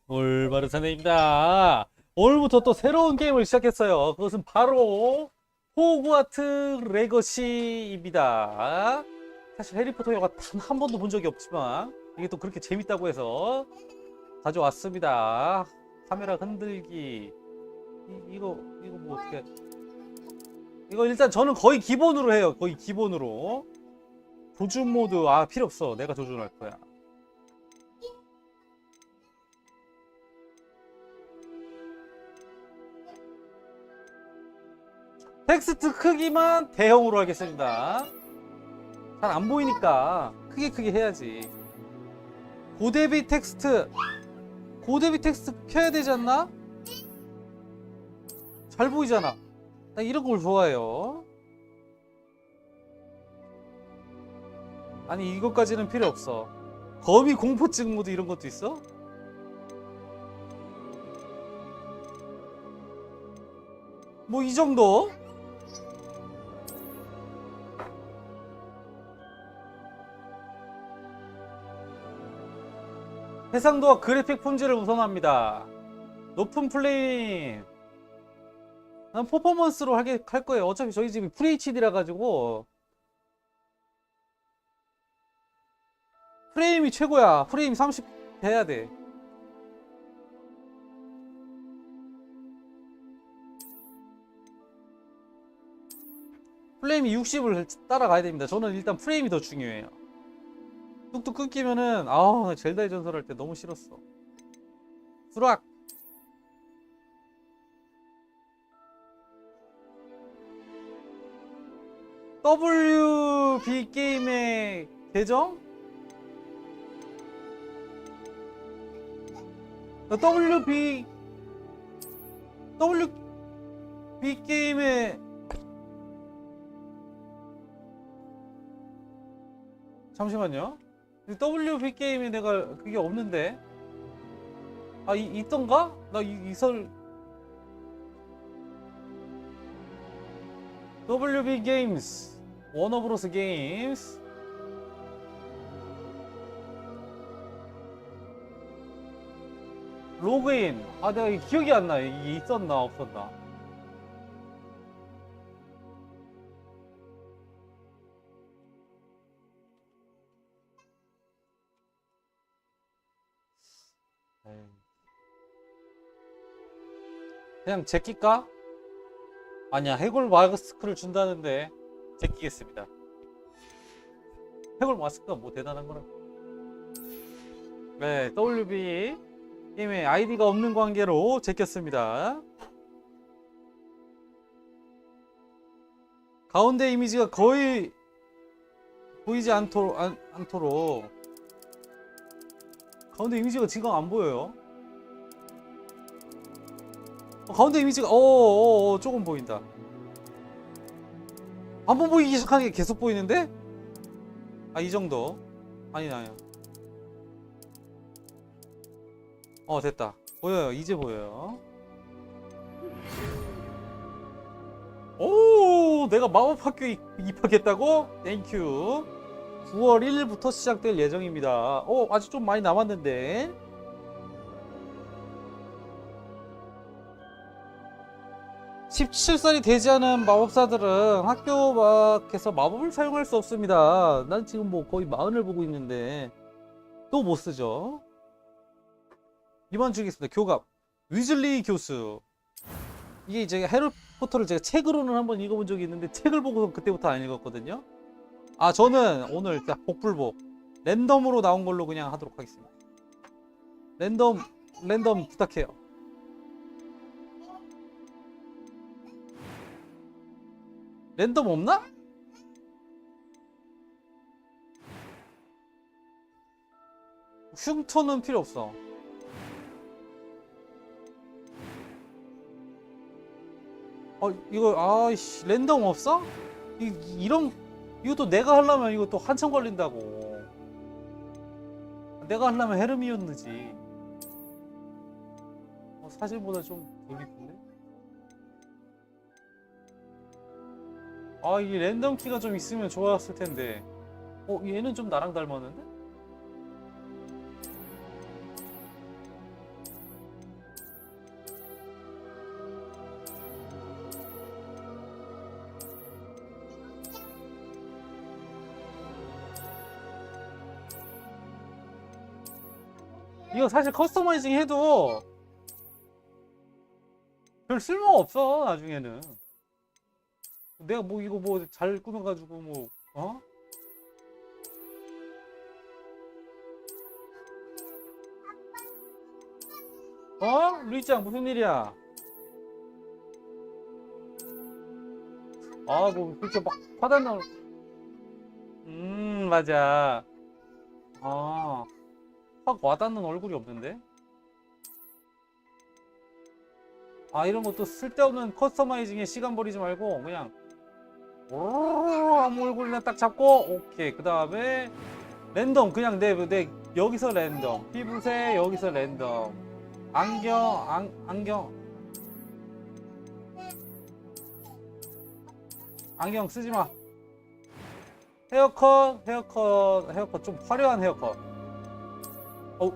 올바른 사내입니다. 오늘부터 또 새로운 게임을 시작했어요. 그것은 바로 호그와트 레거시입니다. 사실 해리포터 영화 단 한 번도 본 적이 없지만 이게 또 그렇게 재밌다고 해서 가져왔습니다. 카메라 흔들기 이거 뭐 어떻게, 이거 일단 저는 거의 기본으로 해요. 거의 기본으로. 조준 모드 필요 없어. 내가 조준할 거야. 텍스트 크기만 대형으로 하겠습니다. 잘 안 보이니까 크게 해야지. 고대비 텍스트 켜야 되지 않나? 잘 보이잖아. 나 이런 걸 좋아해요. 아니 이것까지는 필요 없어. 거미 공포증 모드 이런 것도 있어? 뭐 이 정도? 해상도와 그래픽 품질을 우선합니다. 높은 프레임. 난 퍼포먼스로 할 거예요. 어차피 저희 집이 FHD라 가지고 프레임이 최고야. 프레임 30 해야 돼. 프레임이 60을 따라가야 됩니다. 저는 일단 프레임이 더 중요해요. 뚝뚝 끊기면은 나 젤다의 전설 할 때 너무 싫었어. 수락. WB 게임의 계정? WB 게임의, 잠시만요. WB 게임에 내가 그게 없는데. 있던가? 나 이설 WB 게임스, 워너브로스 게임스. 로그인. 내가 기억이 안 나. 이게 있었나 없었나. 그냥 제끼까? 아니야, 해골 마스크를 준다는데 제끼겠습니다. 해골 마스크가 뭐 대단한 거라. 네, WB 게임에 아이디가 없는 관계로 제꼈습니다. 가운데 이미지가 거의 보이지 않도록 가운데 이미지가 지금 안 보여요. 가운데 이미지가 조금 보인다. 한번 보이기 시작하는 게 계속 보이는데? 이 정도. 아니야. 됐다. 보여요. 이제 보여요. 내가 마법학교에 입학했다고? 땡큐. 9월 1일부터 시작될 예정입니다. 아직 좀 많이 남았는데. 17살이 되지 않은 마법사들은 학교 밖에서 마법을 사용할 수 없습니다. 난 지금 뭐 거의 40을 보고 있는데 또 못 쓰죠. 이번 주겠습니다. 교갑 위즐리 교수. 이게 이제 해리포터를 제가 책으로는 한번 읽어본 적이 있는데 책을 보고서 그때부터 안 읽었거든요. 저는 오늘 딱 복불복 랜덤으로 나온 걸로 그냥 하도록 하겠습니다. 랜덤 부탁해요. 랜덤 없나? 흉터는 필요 없어. 이거 랜덤 없어? 이것도 내가 하려면 이것도 한참 걸린다고. 내가 하려면 헤르미온느지. 사실보다 좀 덜 이쁜데? 이게 랜덤 키가 좀 있으면 좋았을 텐데. 얘는 좀 나랑 닮았는데? 이거 사실 커스터마이징 해도 별 쓸모가 없어 나중에는. 내가 뭐 이거 뭐 잘 꾸며가지고 뭐 어? 어? 루이짱 무슨 일이야? 아 뭐 그렇게 막 화단 나올. 맞아. 아, 확 와닿는 얼굴이 없는데? 아 이런 것도 쓸데없는 커스터마이징에 시간 버리지 말고 그냥 아무 얼굴이나 딱 잡고 오케이. 그 다음에 랜덤 그냥 내 여기서 랜덤 피부색 여기서 랜덤 안경 쓰지마. 헤어컷 좀 화려한 헤어컷. 어우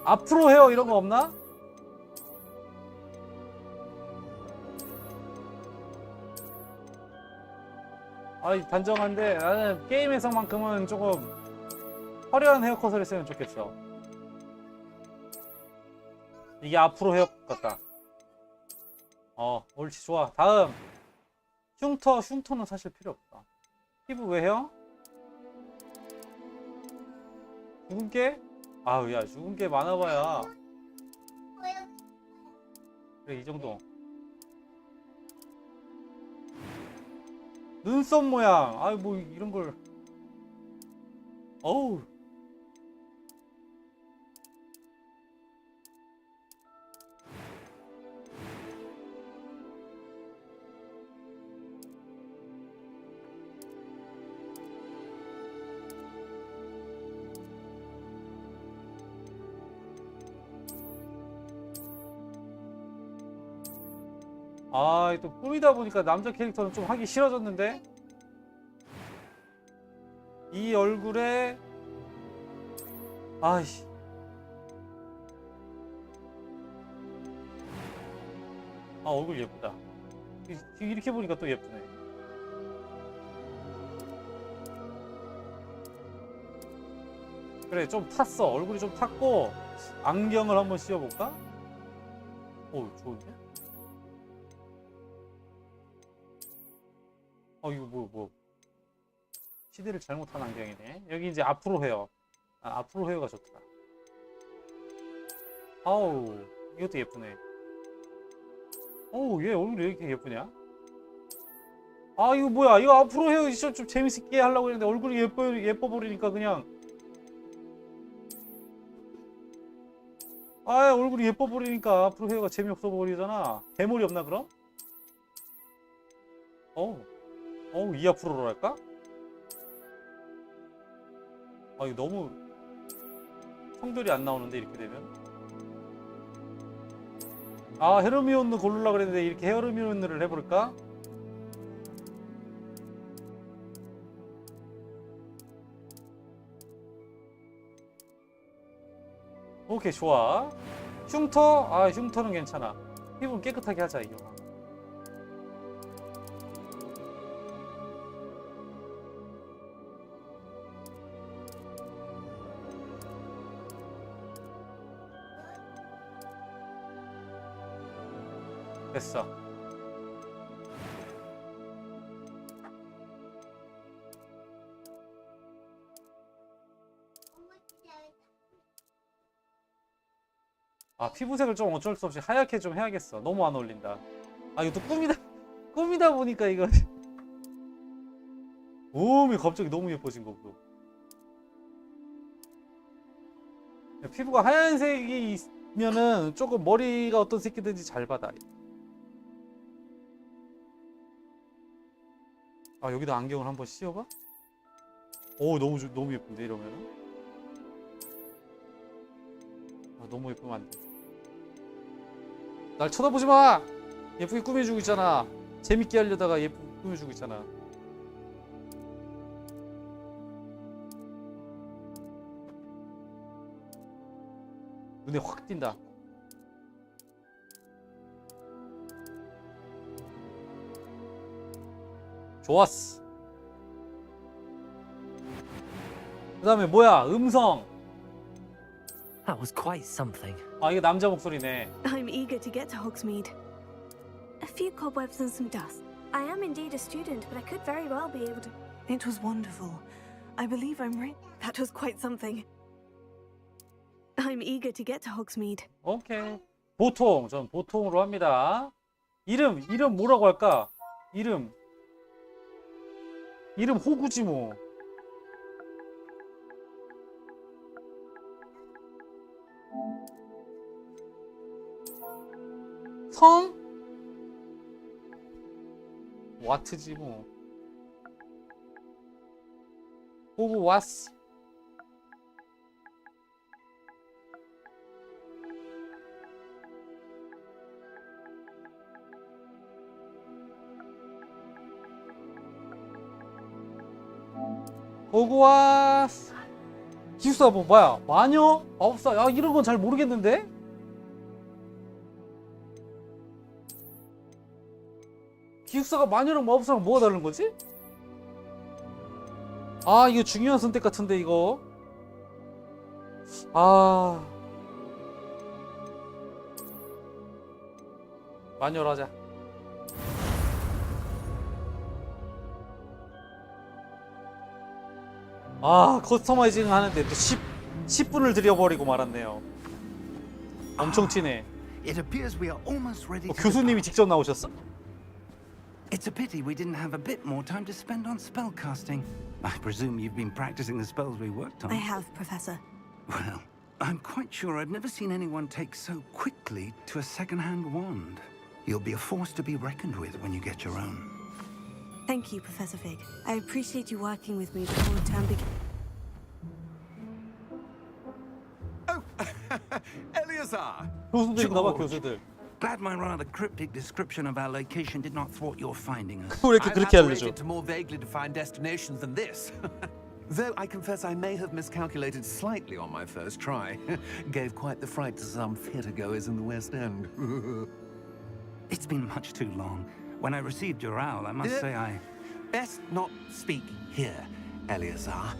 앞으로 헤어 이런 거 없나? 아이 단정한데 나는 게임에서만큼은 조금 화려한 헤어컷을 했으면 좋겠어. 이게 앞으로 헤어컷 같다. 옳지 좋아. 다음 흉터는 사실 필요 없다. 피부 외형 죽은 게? 아우 야 죽은 게 많아봐야 그래 이 정도. 눈썹 모양 아이 뭐 이런 걸. 어우 아 또 꾸미다 보니까 남자 캐릭터는 좀 하기 싫어졌는데 이 얼굴에 아이씨 아 얼굴 예쁘다. 이렇게 보니까 또 예쁘네. 그래 좀 탔어. 얼굴이 좀 탔고 안경을 한번 씌워볼까? 오 좋은데? 이거 뭐 시대를 잘못한 안경이네. 여기 이제 앞으로 헤어. 앞으로 헤어가 좋다. 아우 이것도 예쁘네. 어우 얘 얼굴이 왜 이렇게 예쁘냐? 아 이거 뭐야? 이거 앞으로 헤어 진짜 좀 재밌게 하려고 했는데 얼굴이 예뻐 버리니까 그냥 얼굴이 예뻐 버리니까 앞으로 헤어가 재미없어 버리잖아. 대머리 없나 그럼? 이 앞으로로 할까? 이거 너무 성별이 안 나오는데 이렇게 되면. 헤르미온느 고르려고 그랬는데 이렇게 헤르미온느를 해볼까? 오케이 좋아. 흉터는 괜찮아. 피부는 깨끗하게 하자 이거. 됐어. 피부색을 좀 어쩔 수 없이 하얗게 좀 해야겠어. 너무 안 어울린다. 이거 또 꾸미다 보니까 이거 오메 갑자기 너무 예뻐진 거 보고. 피부가 하얀색이 있면은 조금 머리가 어떤 새끼든지 잘 받아. 여기다 안경을 한번 씌워봐. 오 너무 예쁜데 이러면은. 너무 예쁘면 안 돼. 날 쳐다보지 마. 예쁘게 꾸며주고 있잖아. 재밌게 하려다가 예쁘게 꾸며주고 있잖아. 눈에 확 띈다. 좋았어. 그 다음에 뭐야? 음성. That was quite something. 아, 이게 남자 목소리네. I'm eager to get to Hogsmeade. A few cobwebs and some dust. I am indeed a student, but I could very well be able to. It was wonderful. I believe I'm right. That was quite something. I'm eager to get to Hogsmeade. 오케이. 보통, 전 보통으로 합니다. 이름 뭐라고 할까? 이름 호구지 뭐. 성? 와트지 뭐. 호그와트. 호그와트. 기숙사 뭐 뭐야? 마녀? 마법사? 야, 이런 건 잘 모르겠는데? 기숙사가 마녀랑 마법사랑 뭐가 다른 거지? 아, 이거 중요한 선택 같은데 이거. 아, 마녀로 하자. 아, 커스터마이징 하는데 또 10분을 들여버리고 말았네요. 엄청 튀네. It appears we are almost ready to 교수님이 직접 나오셨어? It's a pity we didn't have a bit more time to spend on spellcasting. I presume you've been practicing the spells we worked on. I have, Professor. Well, I'm quite sure I've never seen anyone take so quickly to a second-hand wand. You'll be a force to be reckoned with when you get your own. Thank you, Professor Fig. I appreciate you working with me before the term begins. Oh, Eleazar! 교수들인가봐, 교수들. Glad my rather cryptic description of our location did not thwart your finding us. 왜 이렇게 I've 그렇게 알려줘? aspirated to more vaguely defined destinations than this. Though I confess I may have miscalculated slightly on my first try. Gave quite the fright to some theatregoers in the West End. It's been much too long. When I received your owl, I must say I... Best not speak here, Eleazar.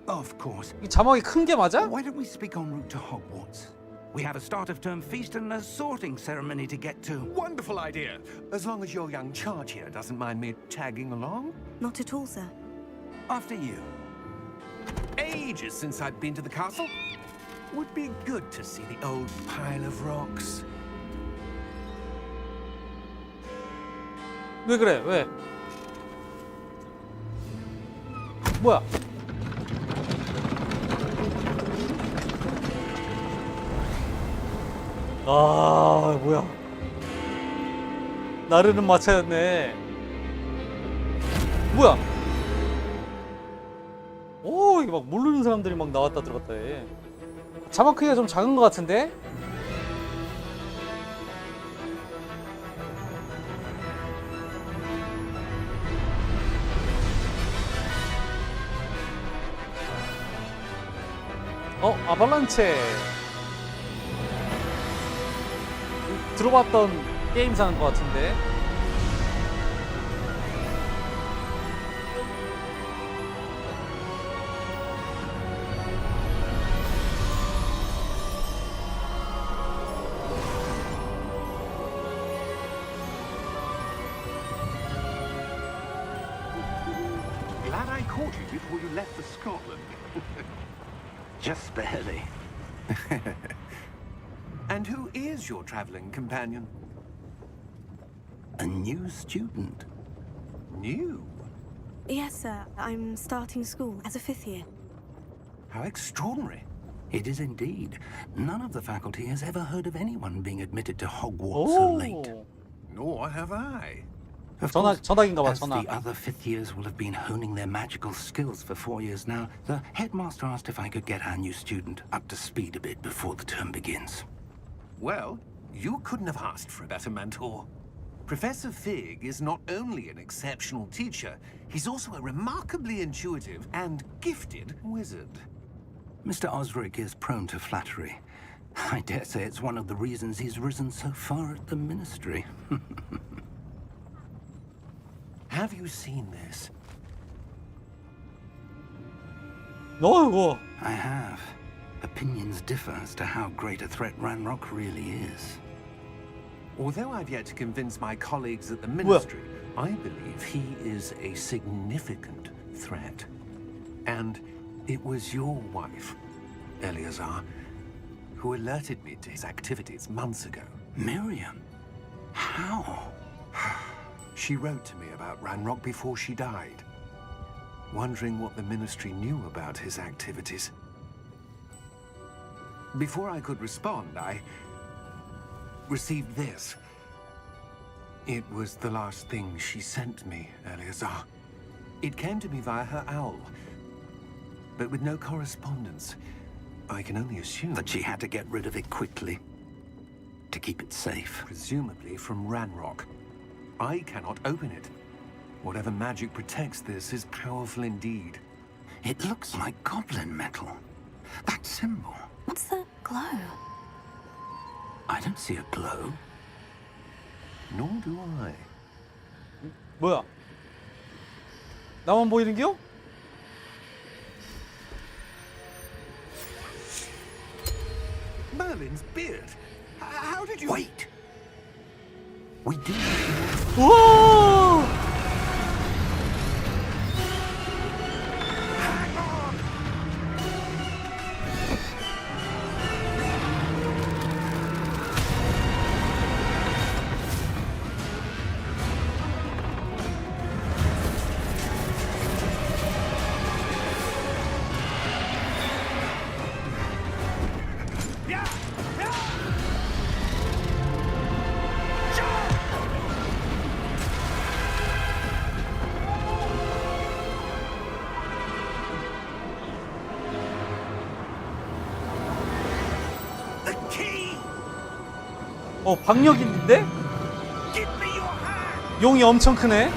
Of course. 이 자막이 큰 게 맞아? Why don't we speak en route to Hogwarts? We have a start-of-term feast and a sorting ceremony to get to. Wonderful idea. As long as your young charge here doesn't mind me tagging along. Not at all, sir. After you. Ages since I've been to the castle. Would be good to see the old pile of rocks. 왜 그래? 왜? 뭐야? 아, 뭐야? 나르는 마차였네. 뭐야? 오, 이게 막 모르는 사람들이 막 나왔다 들어갔다 해. 자막 크기가 좀 작은 것 같은데? 아발란체. 들어봤던 게임사인 것 같은데. Glad I caught you before you left for Scotland. Just barely. And who is your traveling companion? A new student. New? Yes, sir. I'm starting school as a 5th year. How extraordinary. It is indeed. None of the faculty has ever heard of anyone being admitted to Hogwarts so late. 오. Nor have I. Of course, 전학인가 봐, as the 전학. other 5th years will have been honing their magical skills for 4 years now, the headmaster asked if I could get our new student up to speed a bit before the term begins. Well, you couldn't have asked for a better mentor. Professor Fig is not only an exceptional teacher, he's also a remarkably intuitive and gifted wizard. Mr. Osric is prone to flattery. I dare say it's one of the reasons he's risen so far at the ministry. Have you seen this? 어이구. I have. Opinions differ as to how great a threat Ranrock really is. Although I've yet to convince my colleagues at the ministry, I believe he is a significant threat. And it was your wife, Eleazar, who alerted me to his activities months ago. Miriam? How? She wrote to me about Ranrock before she died, wondering what the ministry knew about his activities. Before I could respond, I received this. It was the last thing she sent me, Eleazar. It came to me via her owl, but with no correspondence. I can only assume That she had to get rid of it quickly. To keep it safe. presumably from Ranrock. I cannot open it. Whatever magic protects this is powerful indeed. It looks like goblin metal. That symbol. What's that glow? I don't see a glow. Nor do I. 뭐야? 나만 보이는겨? Merlin's beard. How did you... Wait! We do. 우와! The key! 박력 있는데? Give me your hand! 용이 엄청 크네.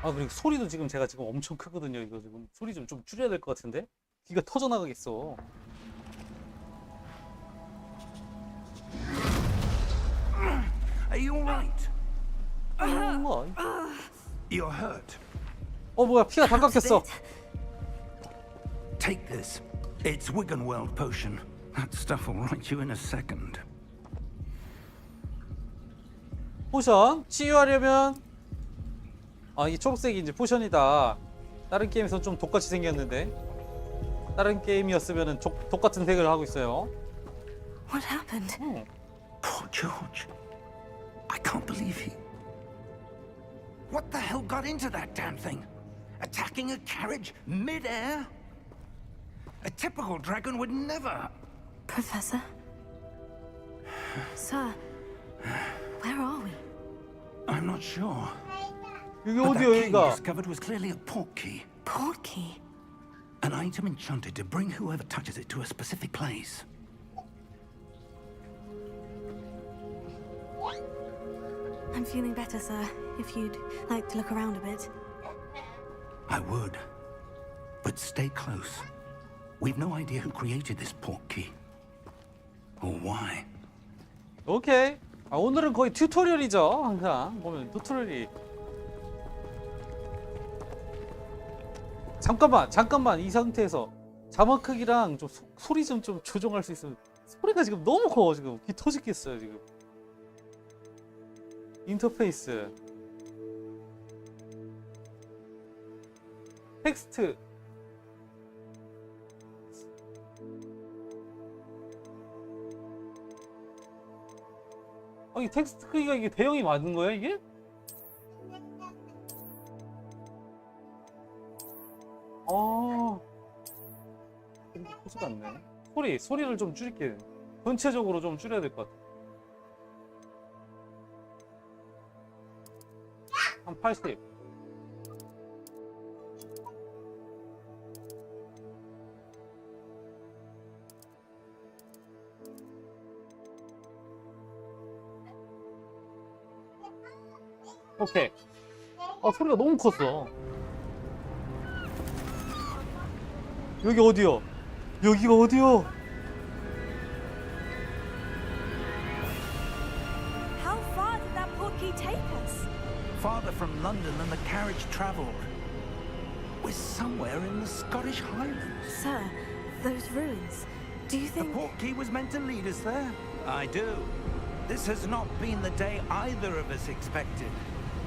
그리고 소리도 지금 제가 지금 엄청 크거든요. 이거 지금 소리 좀 줄여야 될 것 같은데? 귀가 터져 나가겠어. Are you alright? 뭐. You're hurt. 뭐야, 피가 다 깎였어. Take this. It's Wiggenweld potion. That stuff will right you in a second. 포션 치유하려면 이 초록색이 이제 포션이다. 다른 게임에서 좀 독같이 생겼는데 다른 게임이었으면은 독같은 색을 하고 있어요. What happened? Poor George. I can't believe he... What the hell got into that damn thing? Attacking a carriage mid-air? A typical dragon would never... Professor? Sir, where are we? I'm not sure. 여기 But 어디요, that key 여기가? discovered was clearly a portkey. Portkey? An item enchanted to bring whoever touches it to a specific place. I'm feeling better, sir. If you'd like to look around a bit. I would. But stay close. We've no idea who created this portkey. Or why. 오케이. 오늘은 거의 튜토리얼이죠. 항상 보면 튜토리얼이. 잠깐만 이 상태에서 자막 크기랑 좀 소리 좀 조정할 수 있으면. 소리가 지금 너무 커. 지금 귀 터지겠어요 지금. 인터페이스 텍스트 이 텍스트 크기가 이게 대형이 맞는 거야 이게? 크지가 않네. 소리를 좀 줄일게. 전체적으로 좀 줄여야 될 것 같아. 한 80. 오케이. 소리가 너무 컸어. 여기 어디요? 여기가 어디요? How far did that portkey take us? Farther from London than the carriage travelled. We're somewhere in the Scottish Highlands. Sir, those ruins. Do you The think... portkey was meant to lead us there? I do. This has not been the day either of us expected.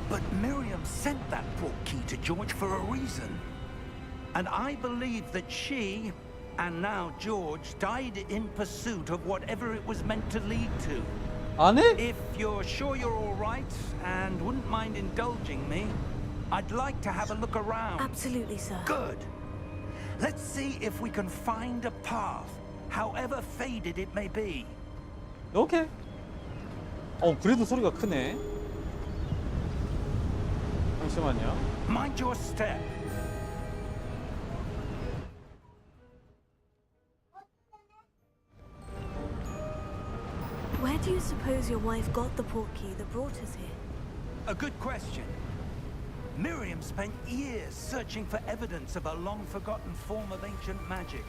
But Miriam sent that portkey to George for a reason. And I believe that she, and now George, died in pursuit of whatever it was meant to lead to. 안 해? If you're sure you're all right and wouldn't mind indulging me, I'd like to have a look around. Absolutely, sir. Good. Let's see if we can find a path, however faded it may be. 오케이. 그래도 소리가 크네. 잠시만요. Mind your step. Where do you suppose your wife got the portkey that brought us here? A good question. Miriam spent years searching for evidence of a long-forgotten form of ancient magic.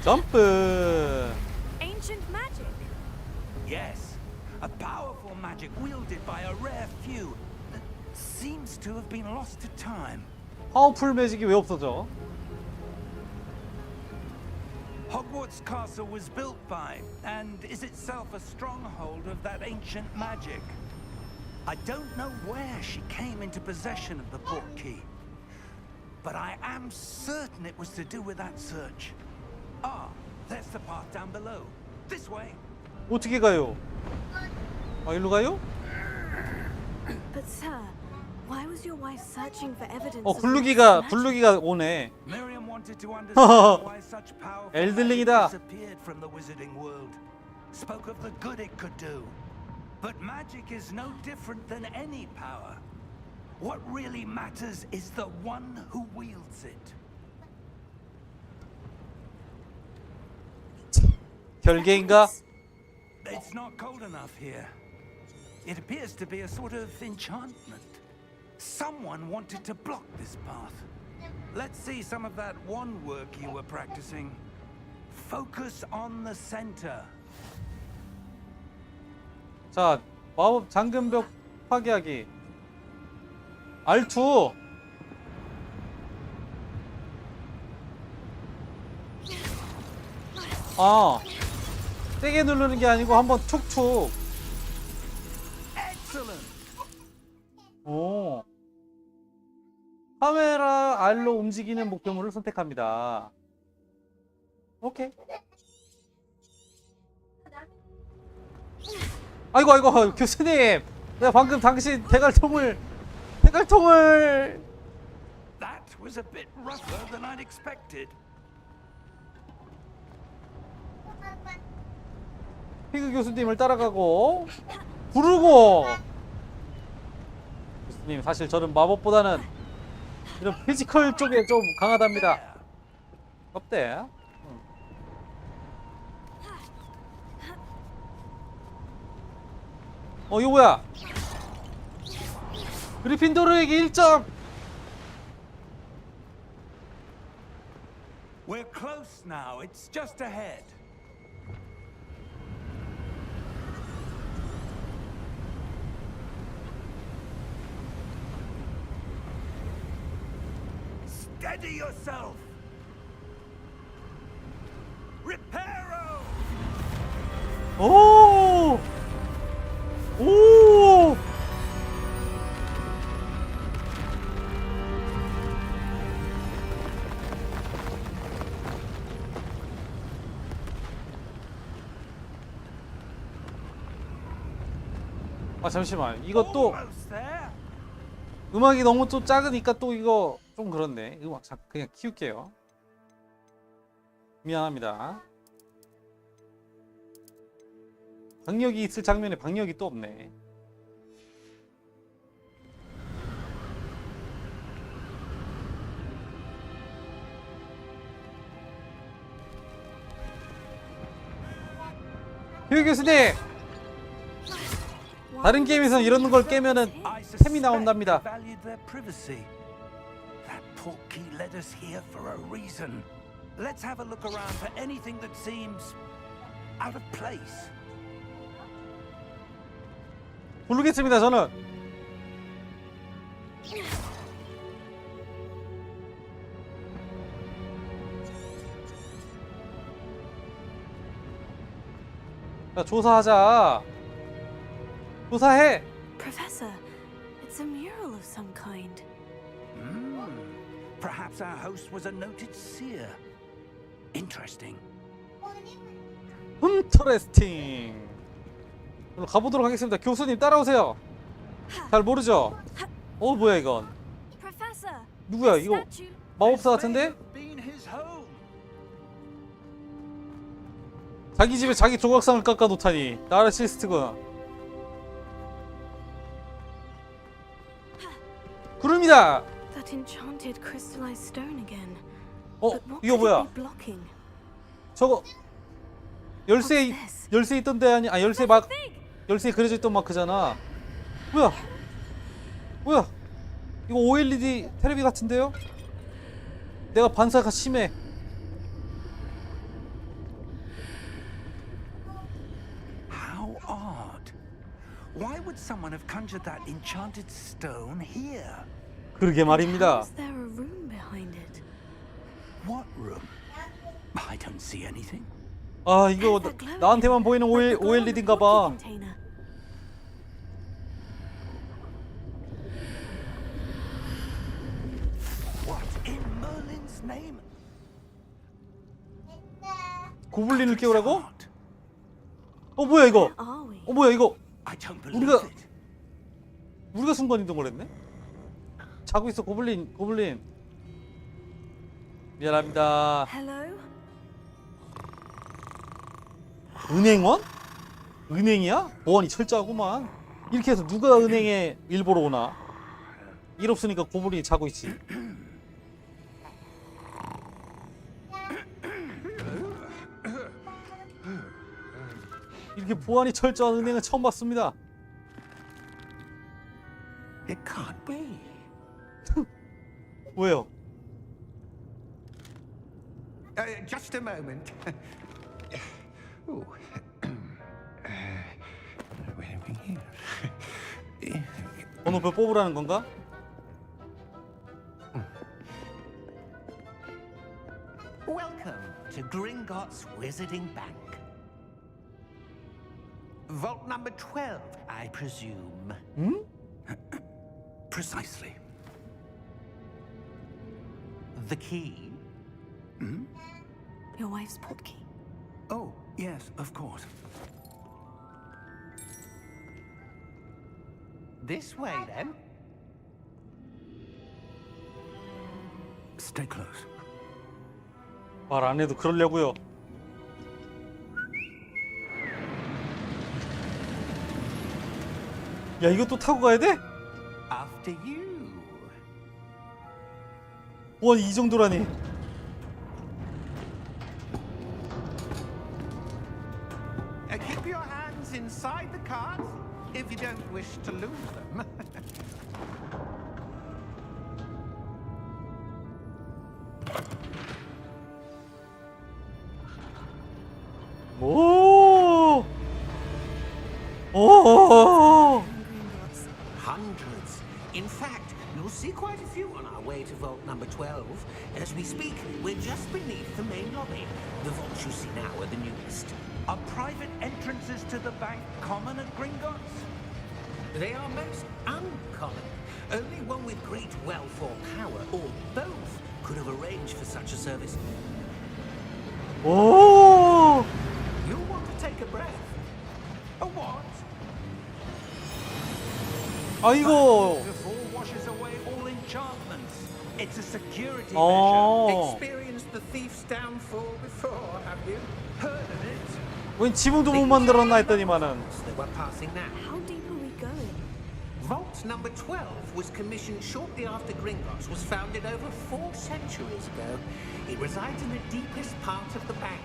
점프. Ancient magic? Yes, a powerful magic wielded by a rare few that seems to have been lost to time. 파워풀 매직이 왜 없어져? Hogwarts Castle was built by, and is itself a stronghold of that ancient magic. I don't know where she came into possession of the portkey, but I am certain it was to do with that search. Ah, there's the path down below. This way. 어떻게 가요? 일로 가요? But sir, why was your wife searching for evidence of 굴르기가 magic? 오네. Miriam wanted to understand why such powerful magic 엘들링이다. disappeared from the wizarding world. Spoke of the good it could do. But magic is no different than any power. What really matters is the one who wields it. 결계인가? It's not cold enough here. It appears to be a sort of enchantment. Someone wanted to block this path. Let's see some of that wand work you were practicing. Focus on the center. 자, 마법 잠금벽 파괴하기. R2. 세게 누르는 게 아니고 한번 툭툭. Excellent. 오. 카메라 R로 움직이는 목표물을 선택합니다. 오케이. 아이고 교수님, 내가 방금 당신 대갈통을 That was a bit rougher than I'd expected. 피그 교수님을 따라가고 부르고. 교수님, 사실 저는 마법보다는 이런 피지컬 쪽에 좀 강하답니다. 어때? 이거 뭐야? 그리핀도르에게 1점. We're close now. It's just ahead. Steady yourself. Reparo. 오! 오! 잠시만. 이거 또 Almost there. 음악이 너무 또 작으니까 또 이거 좀 그렇네. 음악 그냥 키울게요. 미안합니다. 박력이 있을 장면에 박력이 또 없네. 휴 교수님! 다른 게임에서는 이런 걸 깨면은 I 템이 나온답니다. suspect they valued their privacy. That portkey led us here for a reason. Let's have a look around for anything that seems out of place. 부르겠습니다 저는. 야, 조사하자. 조사해. Professor, it's a mural of some kind. Perhaps our host was a noted seer. Interesting. 인터레스팅. 그럼 가보도록 하겠습니다. 교수님 따라오세요. 잘 모르죠? 뭐야 이건? Professor, 누구야 this 이거? statue. 마법사 같은데? Been his home. 자기 집에 자기 조각상을 깎아놓다니 나르시스트구나. 구름이다. That enchanted crystallized stone again. 어? But what 이거 could 뭐야? it be blocking? 저거 열쇠 What's this? 열쇠 있던 데 아니? 아 열쇠 막 열쇠 그려져 있던 마크잖아. 뭐야? 뭐야? 이거 OLED 테레비 같은데요? 내가 반사가 심해. How odd. Why would someone have conjured that enchanted stone here? 그러게 말입니다. Is there a room behind it? What room? I don't see anything. 아 이거 That glow 나한테만 again, 보이는 like the glow on the OLED인가 porky 봐. container. What in Merlin's name? 고블린을 깨우라고? Odd. 뭐야 이거? Where are we? 뭐야 이거? I don't believe 우리가- it. 우리가 순간 이동을 했네? 자고 있어 고블린. 미안합니다. Hello? 은행원? 은행이야? 보안이 철저하구만. 이렇게 해서 누가 은행에 일 보러 오나? 일 없으니까 고블린이 자고 있지. 이렇게 보안이 철저한 은행은 처음 봤습니다. It can't be. 왜요? Just a moment. Ooh. Where are we here? 번호표 뽑으라는 건가? Welcome to Gringotts Wizarding Bank. Vault number 12, I presume. 응? Precisely. The key? Your wife's portkey. Oh, yes, of course. This way, then. Stay close. 말 안 해도 그러려고요. 야 이거 또 타고 가야 돼? After you. 보안이 이 정도라니. Keep your hands inside the cart if you don't wish to lose them. 오. 오. Gringotts. Hundreds. In fact, you'll see quite a few on our way to vault number 12. As we speak, we're just beneath the main lobby. The vaults you see now are the newest. Are private entrances to the bank common at Gringotts? They are most uncommon. Only one with great wealth or power, or both, could have arranged for such a service. 오. You'll want to take a breath. A what? 아이고. Before washes away all enchantments. It's a security measure. 어. Experienced the thief's downfall before, have you? Heard of it? 웬 지붕도 못 만들었나 했더니만은. They were passing now. How deep are we going? Vault number 12 was commissioned shortly after Gringotts was founded over 4 centuries ago. It resides in the deepest part of the bank.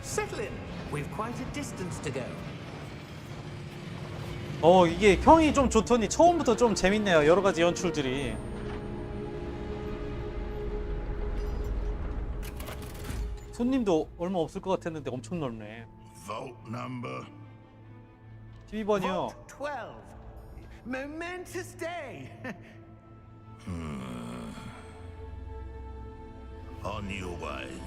Settle in. We've quite a distance to go. 이게 평이 좀 좋더니 처음부터 좀 재밌네요. 여러 가지 연출들이. 손님도 얼마 없을 것 같았는데 엄청 넓네. Vault number. 12번이요. Vault 12. Momentous day. A new wine.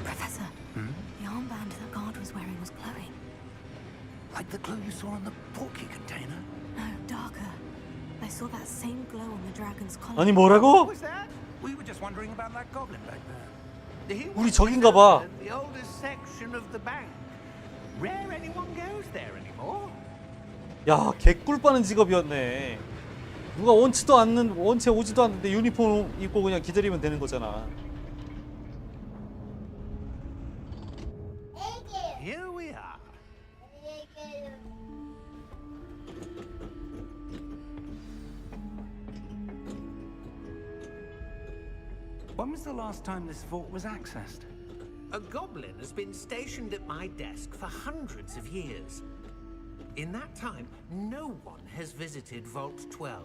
Professor, the armband that guard was wearing was glowing. Like the glow you saw on the porky container? No, darker. I saw that same glow on the dragon's collar. 아니 뭐라고? What was that? We were just wondering about that goblin back there. He 우리 was 적인가 봐. in the oldest section of the bank. Rare anyone goes there anymore. 야, 개꿀 빠는 직업이었네. 누가 원체 오지도 않는데 유니폼 입고 그냥 기다리면 되는 거잖아. Here we are. When was the last time this vault was accessed? A goblin has been stationed at my desk for hundreds of years. In that time, no one has visited Vault 12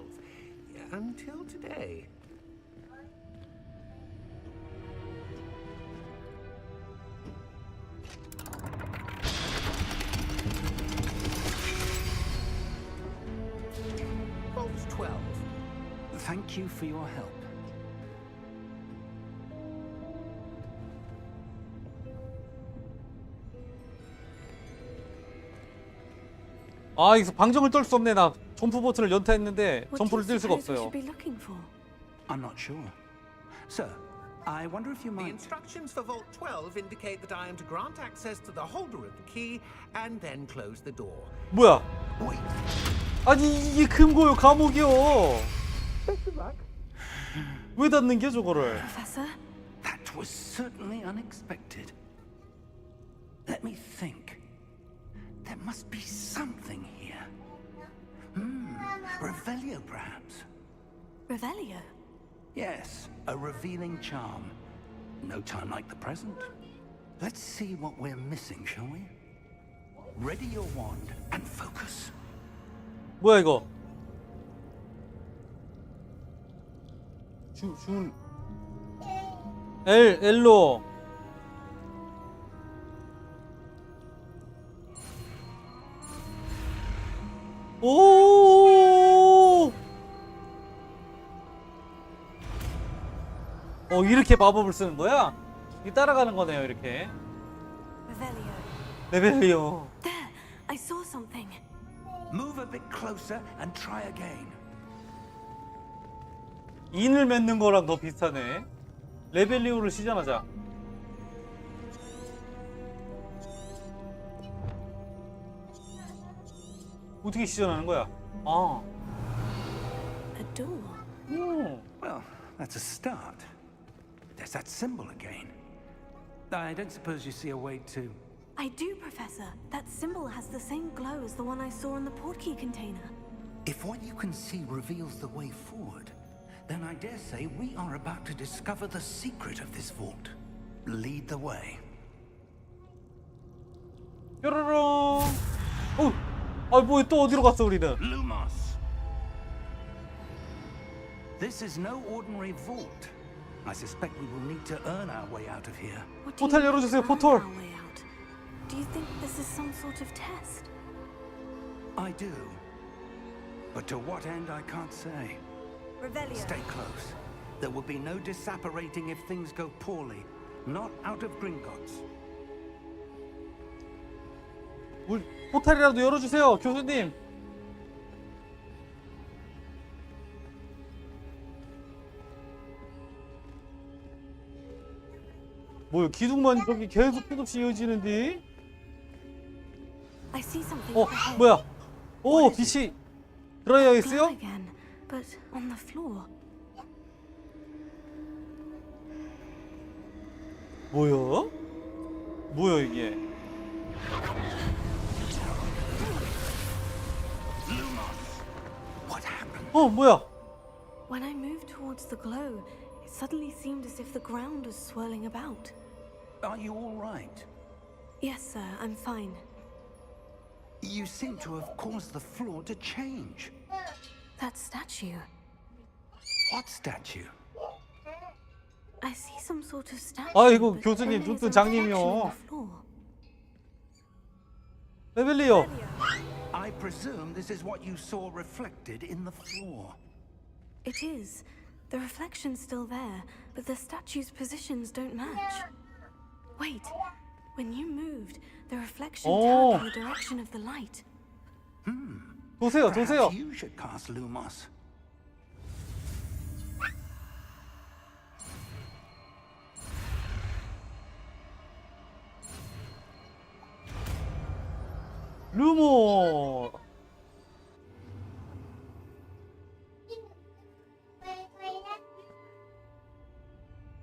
until today. Vault 12. Thank you for your help. 아, 여기서 방정을 떨 수 없네. 나 점프 버튼을 연타했는데 What do 점프를 you 뛸 수가 suppose we 없어요. should be looking for? I'm not sure. Sir, I wonder if you The might... instructions for Vault 12 indicate that I am to grant access to the holder of the key and then close the door. 뭐야? Wait. 아니 이게 금고요, 감옥이요. 왜 닫는 게 저거를? Professor? That was certainly unexpected. Let me think. There must be something here. Revelio, perhaps. Revelio? Yes, a revealing charm. No time like the present. Let's see what we're missing, shall we? Ready your wand and focus. 뭐야 이거? 엘로. 오! 이렇게 마법을 쓰는 거야? 이 따라가는 거네요, 이렇게. Revelio. 레벨리오. There! I saw something. Move a bit closer and try again. 인을 맺는 거랑 더 비슷하네. 레벨리오를 시전하자. 어떻게 시전하는 거야? 아. A door. 오. Well, that's a start. There's that symbol again. I don't suppose you see a way to... I do, Professor. That symbol has the same glow as the one I saw in the portkey container. If what you can see reveals the way forward, then I dare say we are about to discover the secret of this vault. Lead the way. 뾰로롱. 뭐야 또 어디로 갔어 우리는? Lumos! This is no ordinary vault. I suspect we will need to earn our way out of here. What do you 포탈 mean, 열어주세요, earn 포탈. our way out? Do you think this is some sort of test? I do. But to what end, I can't say. Revelio. Stay close. There will be no disapparating if things go poorly. Not out of Gringotts. 포탈이라도 열어주세요, 교수님. 뭐야, 기둥만 저기 계속 끝없이 이어지는데? I see something up ahead. 뭐야? 빛이 드라이어 Glow 있어요? again, but on the floor. 뭐야 이게? What happened? 뭐야? When I moved towards the glow, it suddenly seemed as if the ground was swirling about. Are you all right? Yes, sir, I'm fine. You seem to have caused the floor to change. That statue. What statue? I see some sort of statue. 아이고, but 교수님, then there's 뚱뚱 a 장님이요. reflection on the floor. 레벨리오. I presume this is what you saw reflected in the floor. It is. The reflection's still there, but the statue's positions don't match. Wait. When you moved, the reflection Oh. turned in the direction of the light. 도세요, Perhaps 도세요. you should cast Lumos. 루모.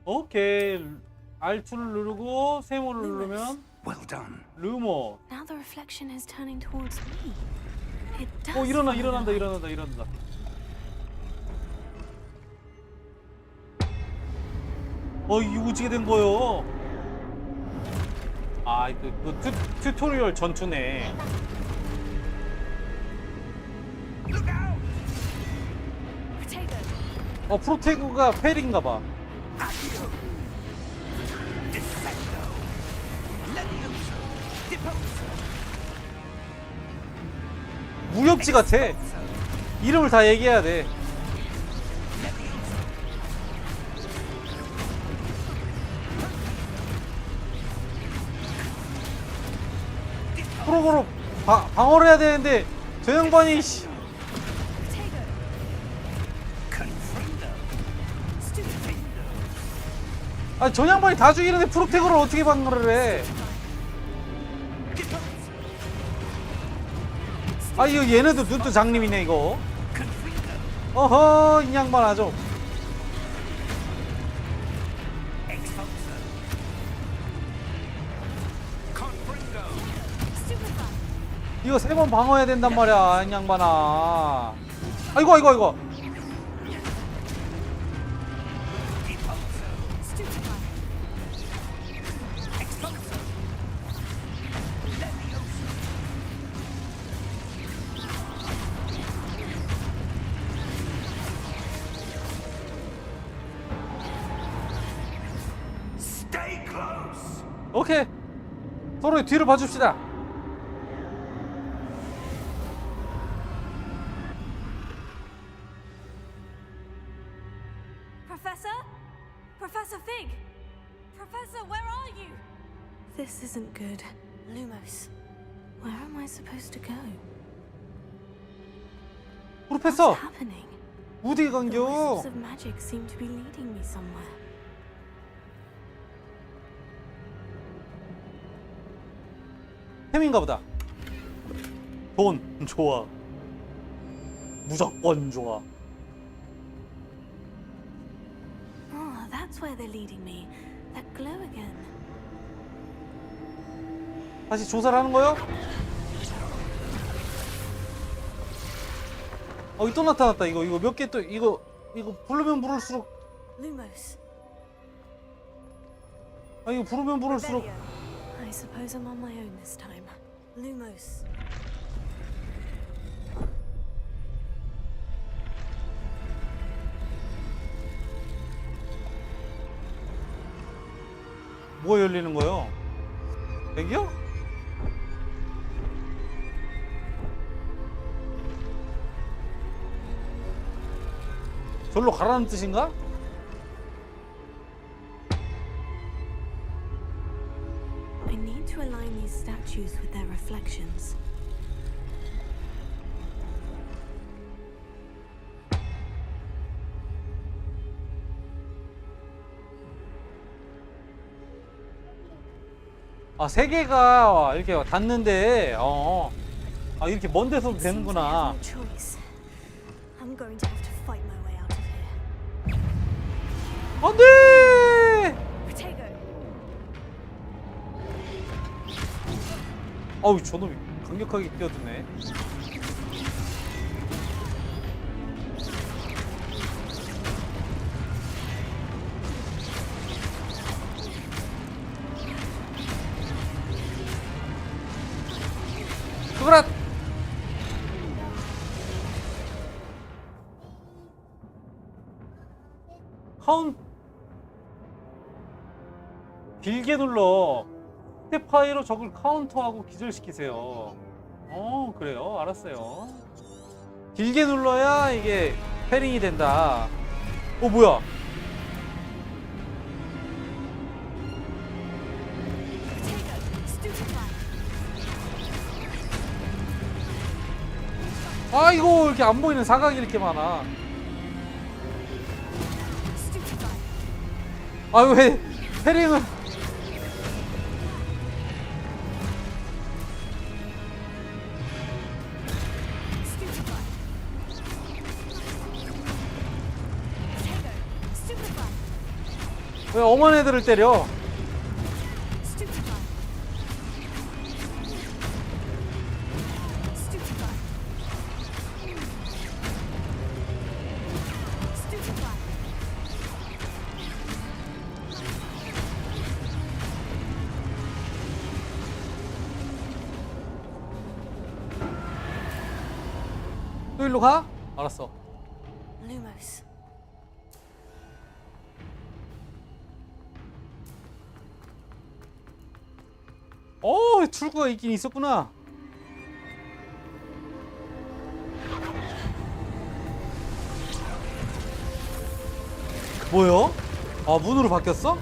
오케이. R2를 누르고 세모를 누르면 Well done. 루모. Now the reflection is turning towards me. It does. 일어나, follow the 일어난다, light. 일어난다, 일어난다. 이거 어떻게 된 거요? 아, 그 튜토리얼 전투네. Protego. 프로테그가 펠인가 봐. 무협지 같아. 이름을 다 얘기해야 돼. 프로그로 방어를 해야 되는데 저 양반이 씨. 아, 저 양반이 다 죽이는데 프로테그를 어떻게 방어를 해? 아, 이거 얘네도 눈도 장님이네 이거. 어허, 이 양반 아주. 이거 3번 방어해야 된단 말이야, 이 양반아. 아이고, 아이고, 아이고. Stay close. 오케이. 서로의 뒤를 봐줍시다. Professor? Professor Fig? Professor, where are you? This isn't good. Lumos, where am I supposed to go? 프로페서, What's happening? 어디 The 간겨? wisps of magic seem to be leading me somewhere. 햄인가 보다. 돈 좋아. 무조건 좋아. Oh, that's where they're leading me. That glow again. 다시 조사를 하는 거요? 이거 또 나타났다. 이거 몇 개 또 이거 부르면 부를수록 Lumos. 이거 부르면 부를수록 I suppose I'm on my own this time. Lumos. 뭐가 열리는 거요? 백이요? 절로 가라는 뜻인가? I need to align these statues with their reflections. 세 개가 이렇게 닿는데 이렇게 먼 데서 Seems I have 되는구나. no choice. I'm going to have to fight my way out of here. 안돼! Protego. 어우, 저놈이 강력하게 뛰어드네. 죽어라! 길게 눌러 스텝파이로 적을 카운터하고 기절시키세요. 그래요. 알았어요. 길게 눌러야 이게 패링이 된다. 뭐야? 아이고, 이렇게 안 보이는 사각이 이렇게 많아. 아유, 왜 패링은 왜 엄한 애들을 때려? 또 일로 가? 알았어. Lumos. 출구가 있긴 있었구나. 뭐요? 문으로 바뀌었어?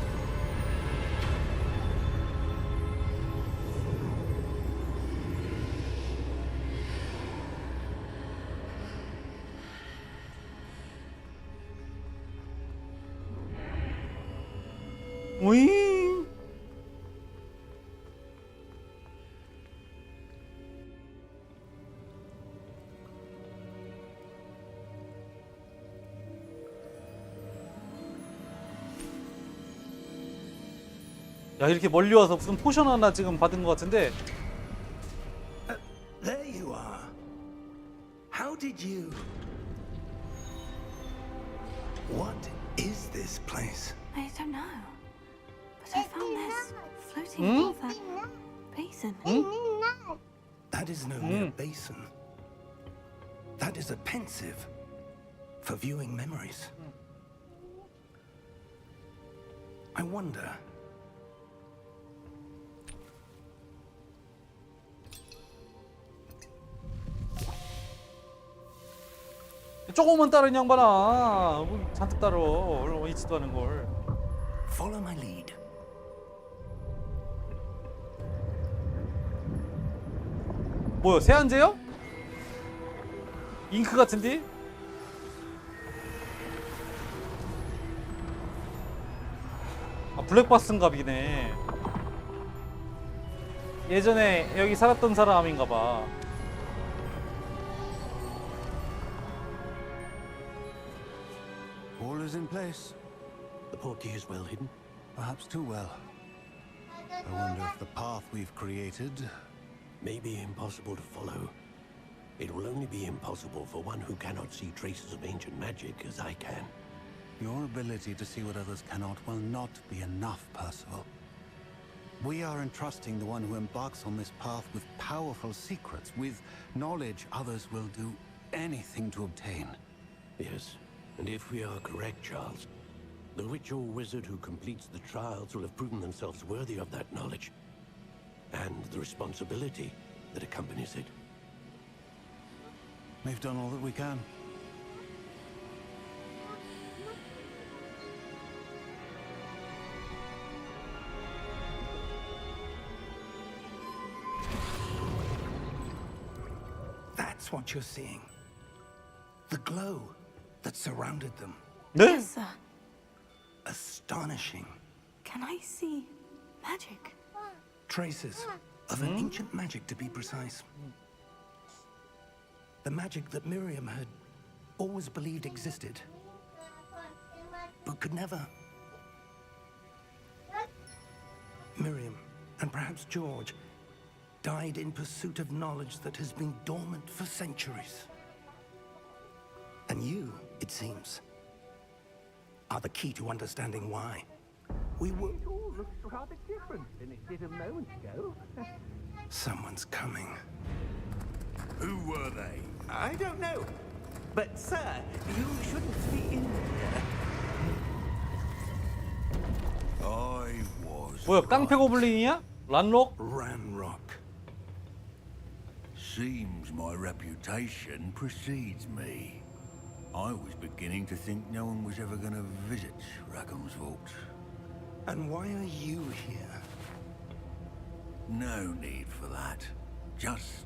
오잉. 야, 이렇게 멀리 와서 무슨 포션 하나 지금 받은 것 같은데. There you are. How did you... What is this place? I don't know. But I found this floating above that basin. That is no mere basin. That is a pensive for viewing memories. I wonder... 조금만 따르는 양반아. 뭐 잔뜩 따로 있지도 않은 걸. Follow my lead. 뭐요? 세안제요? 잉크 같은데? 블랙박스인갑이네. 예전에 여기 살았던 사람인가봐. All is in place. The portkey is well hidden. Perhaps too well. I wonder if the path we've created... May be impossible to follow. It will only be impossible for one who cannot see traces of ancient magic as I can. Your ability to see what others cannot will not be enough, Percival. We are entrusting the one who embarks on this path with powerful secrets, with knowledge others will do anything to obtain. Yes, and if we are correct, Charles, the witch or wizard who completes the trials will have proven themselves worthy of that knowledge, and the responsibility that accompanies it. We've done all that we can. That's what you're seeing. The glow that surrounded them. 네? Yes, sir. Astonishing. Can I see magic? Traces of an ancient magic, to be precise. The magic that Miriam had always believed existed, but could never. Miriam, and perhaps George, died in pursuit of knowledge that has been dormant for centuries. And you, it seems, are the key to understanding why. We were... It all looks rather different than it did a moment ago. Someone's coming. Who were they? I don't know. But, sir, you shouldn't be in there. I was 뭐야, 깡패 고블린이야? 란록? Ranrock. Seems my reputation precedes me. I was beginning to think no one was ever going to visit Rackham's vault. And why are you here? No need for that. Just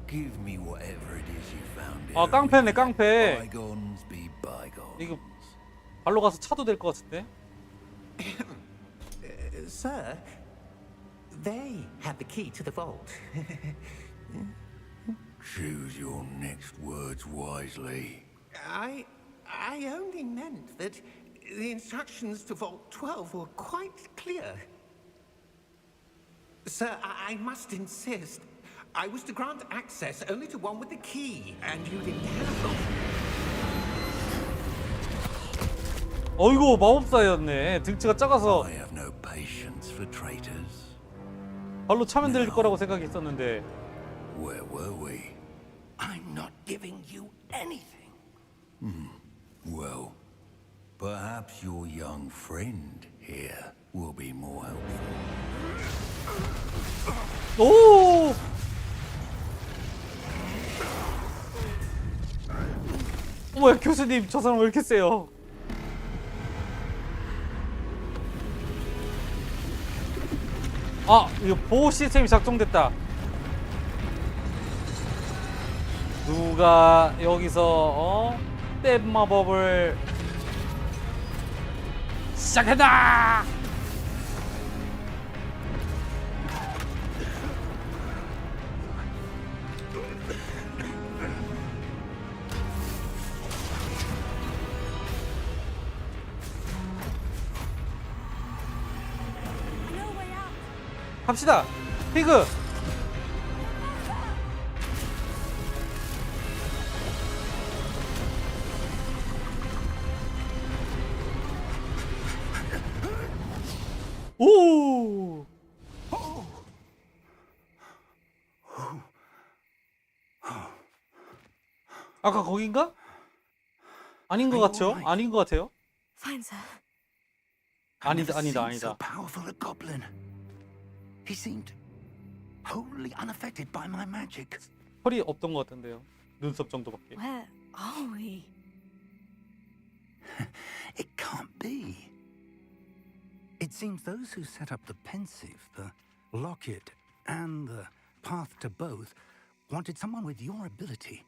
give me whatever it is you found here. 아, 깡패네, 깡패. Bygones be bygones. 이거 발로 가서 차도 될 것 같은데? Sir, they have the key to the vault. Choose your next words wisely. I only meant that the instructions to Vault 12 were quite clear. Sir, I must insist. I was to grant access only to one with the key, and you didn't have 어이구, 마법사였네. 등치가 작아서 I have no patience for traitors. 발로 차면 될 거라고 생각했었는데. Where were we? I'm not giving you anything. Well, perhaps your young friend here will be more helpful. 오! 뭐야, 교수님, 저 사람 왜 이렇게 세요? 아, 이거 보호 시스템이 작동됐다. 누가 여기서 땜 마법을 시작했다. No way out. 갑시다. 피그. 오! 아까 거긴가? 아닌 것 같죠? 아닌 것 같아요. Fine, sir. I've 아니다, never 아니다, seen so 아니다. powerful a goblin. He seemed wholly unaffected by my magic. 털이 없던 것 같은데요. 눈썹 정도밖에. Where are we? It can't be. It seems those who set up the pensive, the locket, and the path to both wanted someone with your ability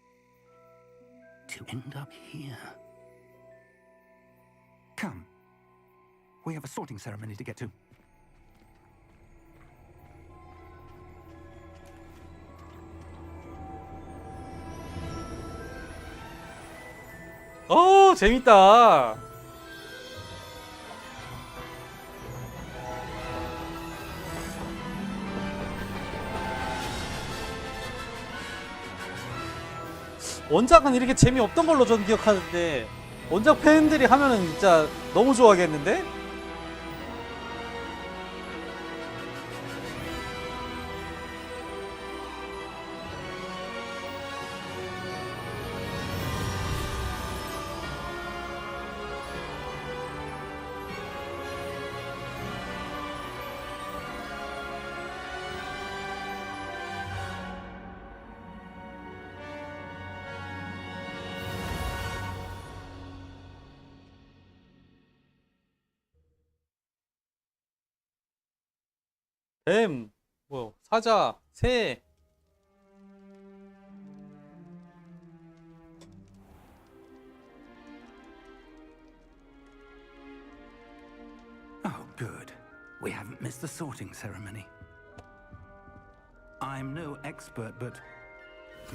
to end up here. Come. We have a sorting ceremony to get to. 재밌다. 원작은 이렇게 재미없던 걸로 전 기억하는데 원작 팬들이 하면은 진짜 너무 좋아하겠는데? 뱀, 뭐 사자, 새. Oh, good. We haven't missed the sorting ceremony. I'm no expert, but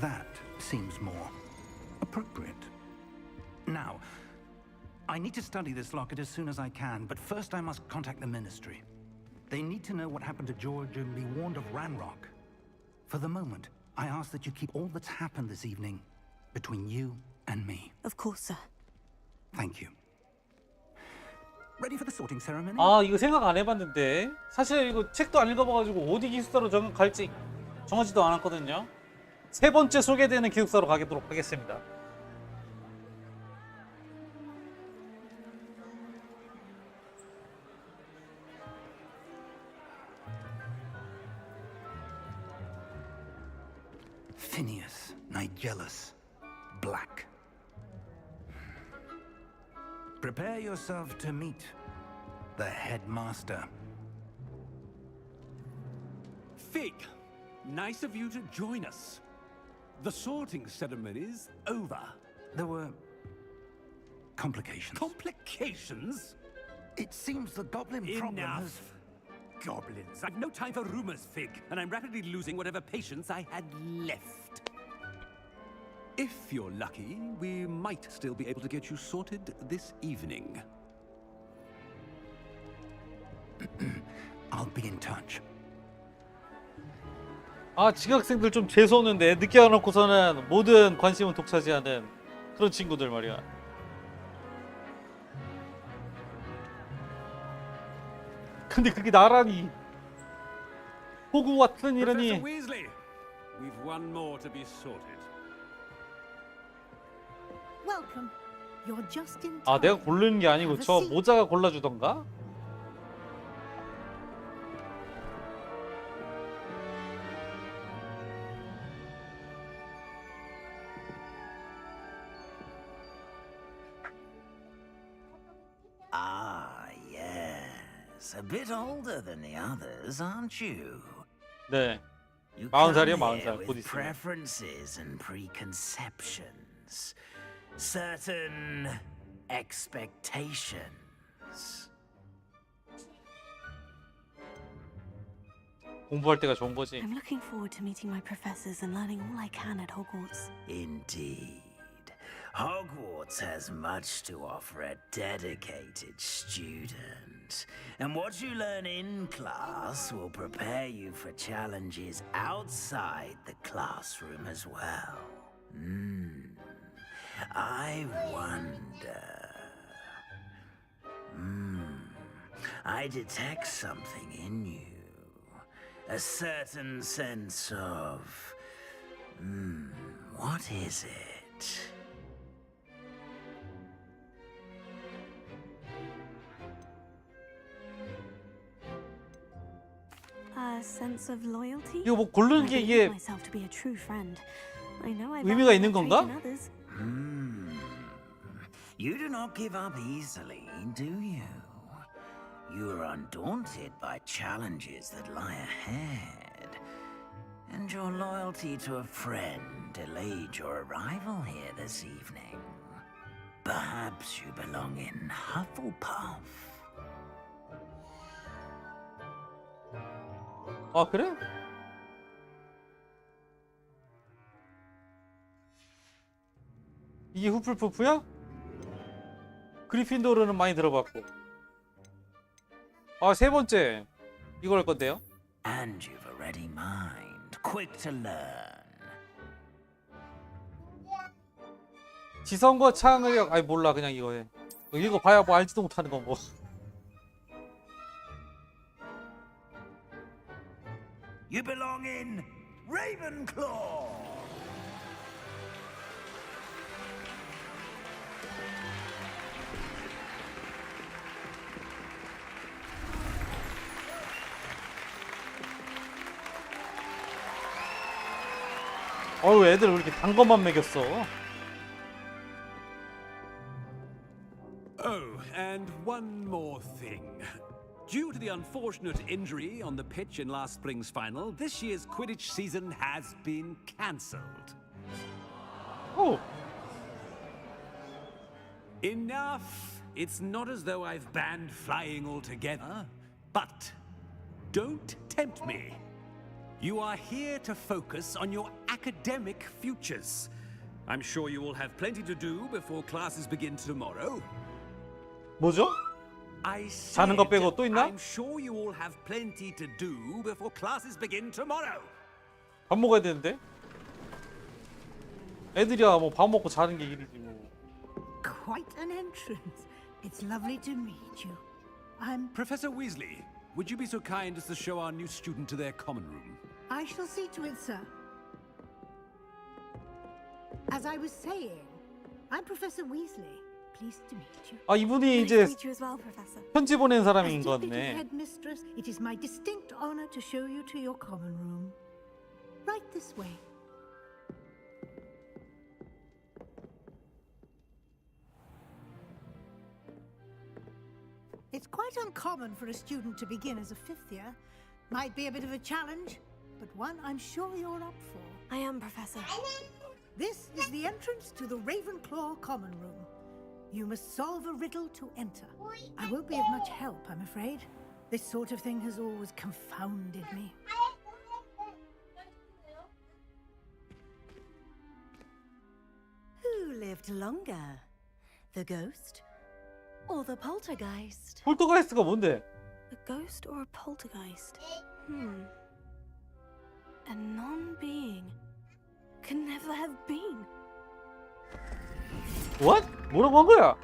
that seems more appropriate. Now, I need to study this locket as soon as I can, but first I must contact the Ministry. They need to know what happened to George and be warned of Ranrock. For the moment, I ask that you keep all that's happened this evening between you and me. Of course, sir. Thank you. Ready for the sorting ceremony? 아, 이거 생각 안 해봤는데 사실 이거 책도 안 읽어봐가지고 어디 기숙사로 갈지 정하지도 않았거든요. 세 번째 소개되는 기숙사로 가도록 하겠습니다. Phineas, Nigellus, Black. Prepare yourself to meet the headmaster. Fig, nice of you to join us. The sorting ceremony's over. There were complications. Complications? It seems the goblin problem has... Enough. Goblins. I've no time for rumors, Fig, and I'm rapidly losing whatever patience I had left. If you're lucky, we might still be able to get you sorted this evening. I'll be in touch. 아, 지각생들 좀 재수없는데 늦게 와놓고서는 모든 관심은 독차지하는 그런 친구들 말이야. 근데 그게 나라니. 호그와트는 이러니. Professor Weasley, we've one more to be sorted. Welcome. You're just in time. 아, 내가 고르는 게 아니고 저 모자가 골라주던가? Ah, yes. A bit older than the others, aren't you? 네. You 40살이요, come 40살. here 곧 with 있으면. preferences and preconceptions. Certain expectations. 공부할 때가 좋은 거지. I'm looking forward to meeting my professors and learning all I can at Hogwarts. Indeed. Hogwarts has much to offer a dedicated student. And what you learn in class will prepare you for challenges outside the classroom as well. I wonder... I detect something in you. A certain sense of... what is it? A sense of loyalty? 이거 뭐 고르는 게 I 이게 believe myself to be a true friend. I know I 의미가 value 있는 that trait 건가? in others. You do not give up easily, do you? You are undaunted by challenges that lie ahead. And your loyalty to a friend delayed your arrival here this evening. Perhaps you belong in Hufflepuff. 아, 그래? 이게 후플푸프야? 그리핀도르는 많이 들어봤고. 아, 세 번째. 이거 할 건데요. And you've a ready mind, quick to learn. 지성과 창의력. 아이, 몰라. 그냥 이거 해. 이거 봐야 뭐 알지도 못하는 건 뭐. You belong in Ravenclaw. 어우, 애들 왜 이렇게 단 것만 먹였어? Oh, and one more thing. Due to the unfortunate injury on the pitch in last spring's final, this year's Quidditch season has been cancelled. 오, Enough! It's not as though I've banned flying altogether, but don't tempt me. You are here to focus on your academic futures. I'm sure you will have plenty to do before classes begin tomorrow. 뭐죠? I 자는 거 said, 빼고 또 있나? I'm sure you all have plenty to do before classes begin tomorrow. 밥 먹어야 되는데? 애들이야 뭐 밥 먹고 자는 게 일이지 뭐. Quite an entrance. It's lovely to meet you. I'm... Professor Weasley, would you be so kind as to show our new student to their common room? I shall see to it, sir. As I was saying, I'm Professor Weasley. Pleased to meet you. 아, 이분이 Nice 이제 to meet you as well, Professor. 편지 보낸 As 사람인 Deputy 건데. Headmistress, it is my distinct honor to show you to your common room. Right this way. It's quite uncommon for a student to begin as a fifth year. Might be a bit of a challenge, but one I'm sure you're up for. I am, Professor. This is the entrance to the Ravenclaw common room. You must solve a riddle to enter. I won't be of much help, I'm afraid. This sort of thing has always confounded me. Who lived longer? The ghost or the poltergeist? 폴터가이스트가 뭔데? A ghost or a poltergeist? A non-being can never have been. What? 뭐라고 한 거야?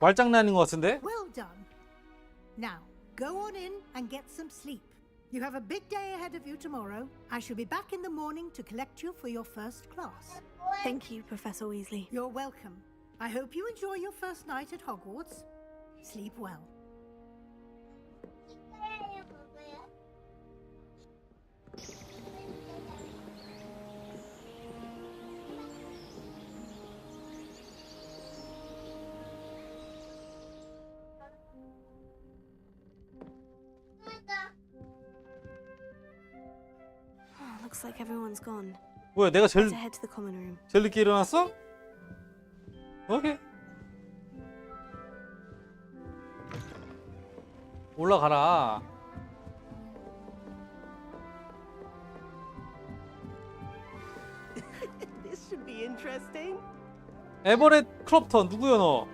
말장난인 것 같은데? Well done. Now, go on in and get some sleep. You have a big day ahead of you tomorrow. I shall be back in the morning to collect you for your first class. Thank you, Professor Weasley. You're welcome. I hope you enjoy your first night at Hogwarts. Sleep well. Oh, looks like everyone's gone. 뭐야, 내가 Let's head to the common room. 제일 늦게 일어났어? 오케이. 올라가라. This should be interesting. 에버렛 크롭턴 누구야 너?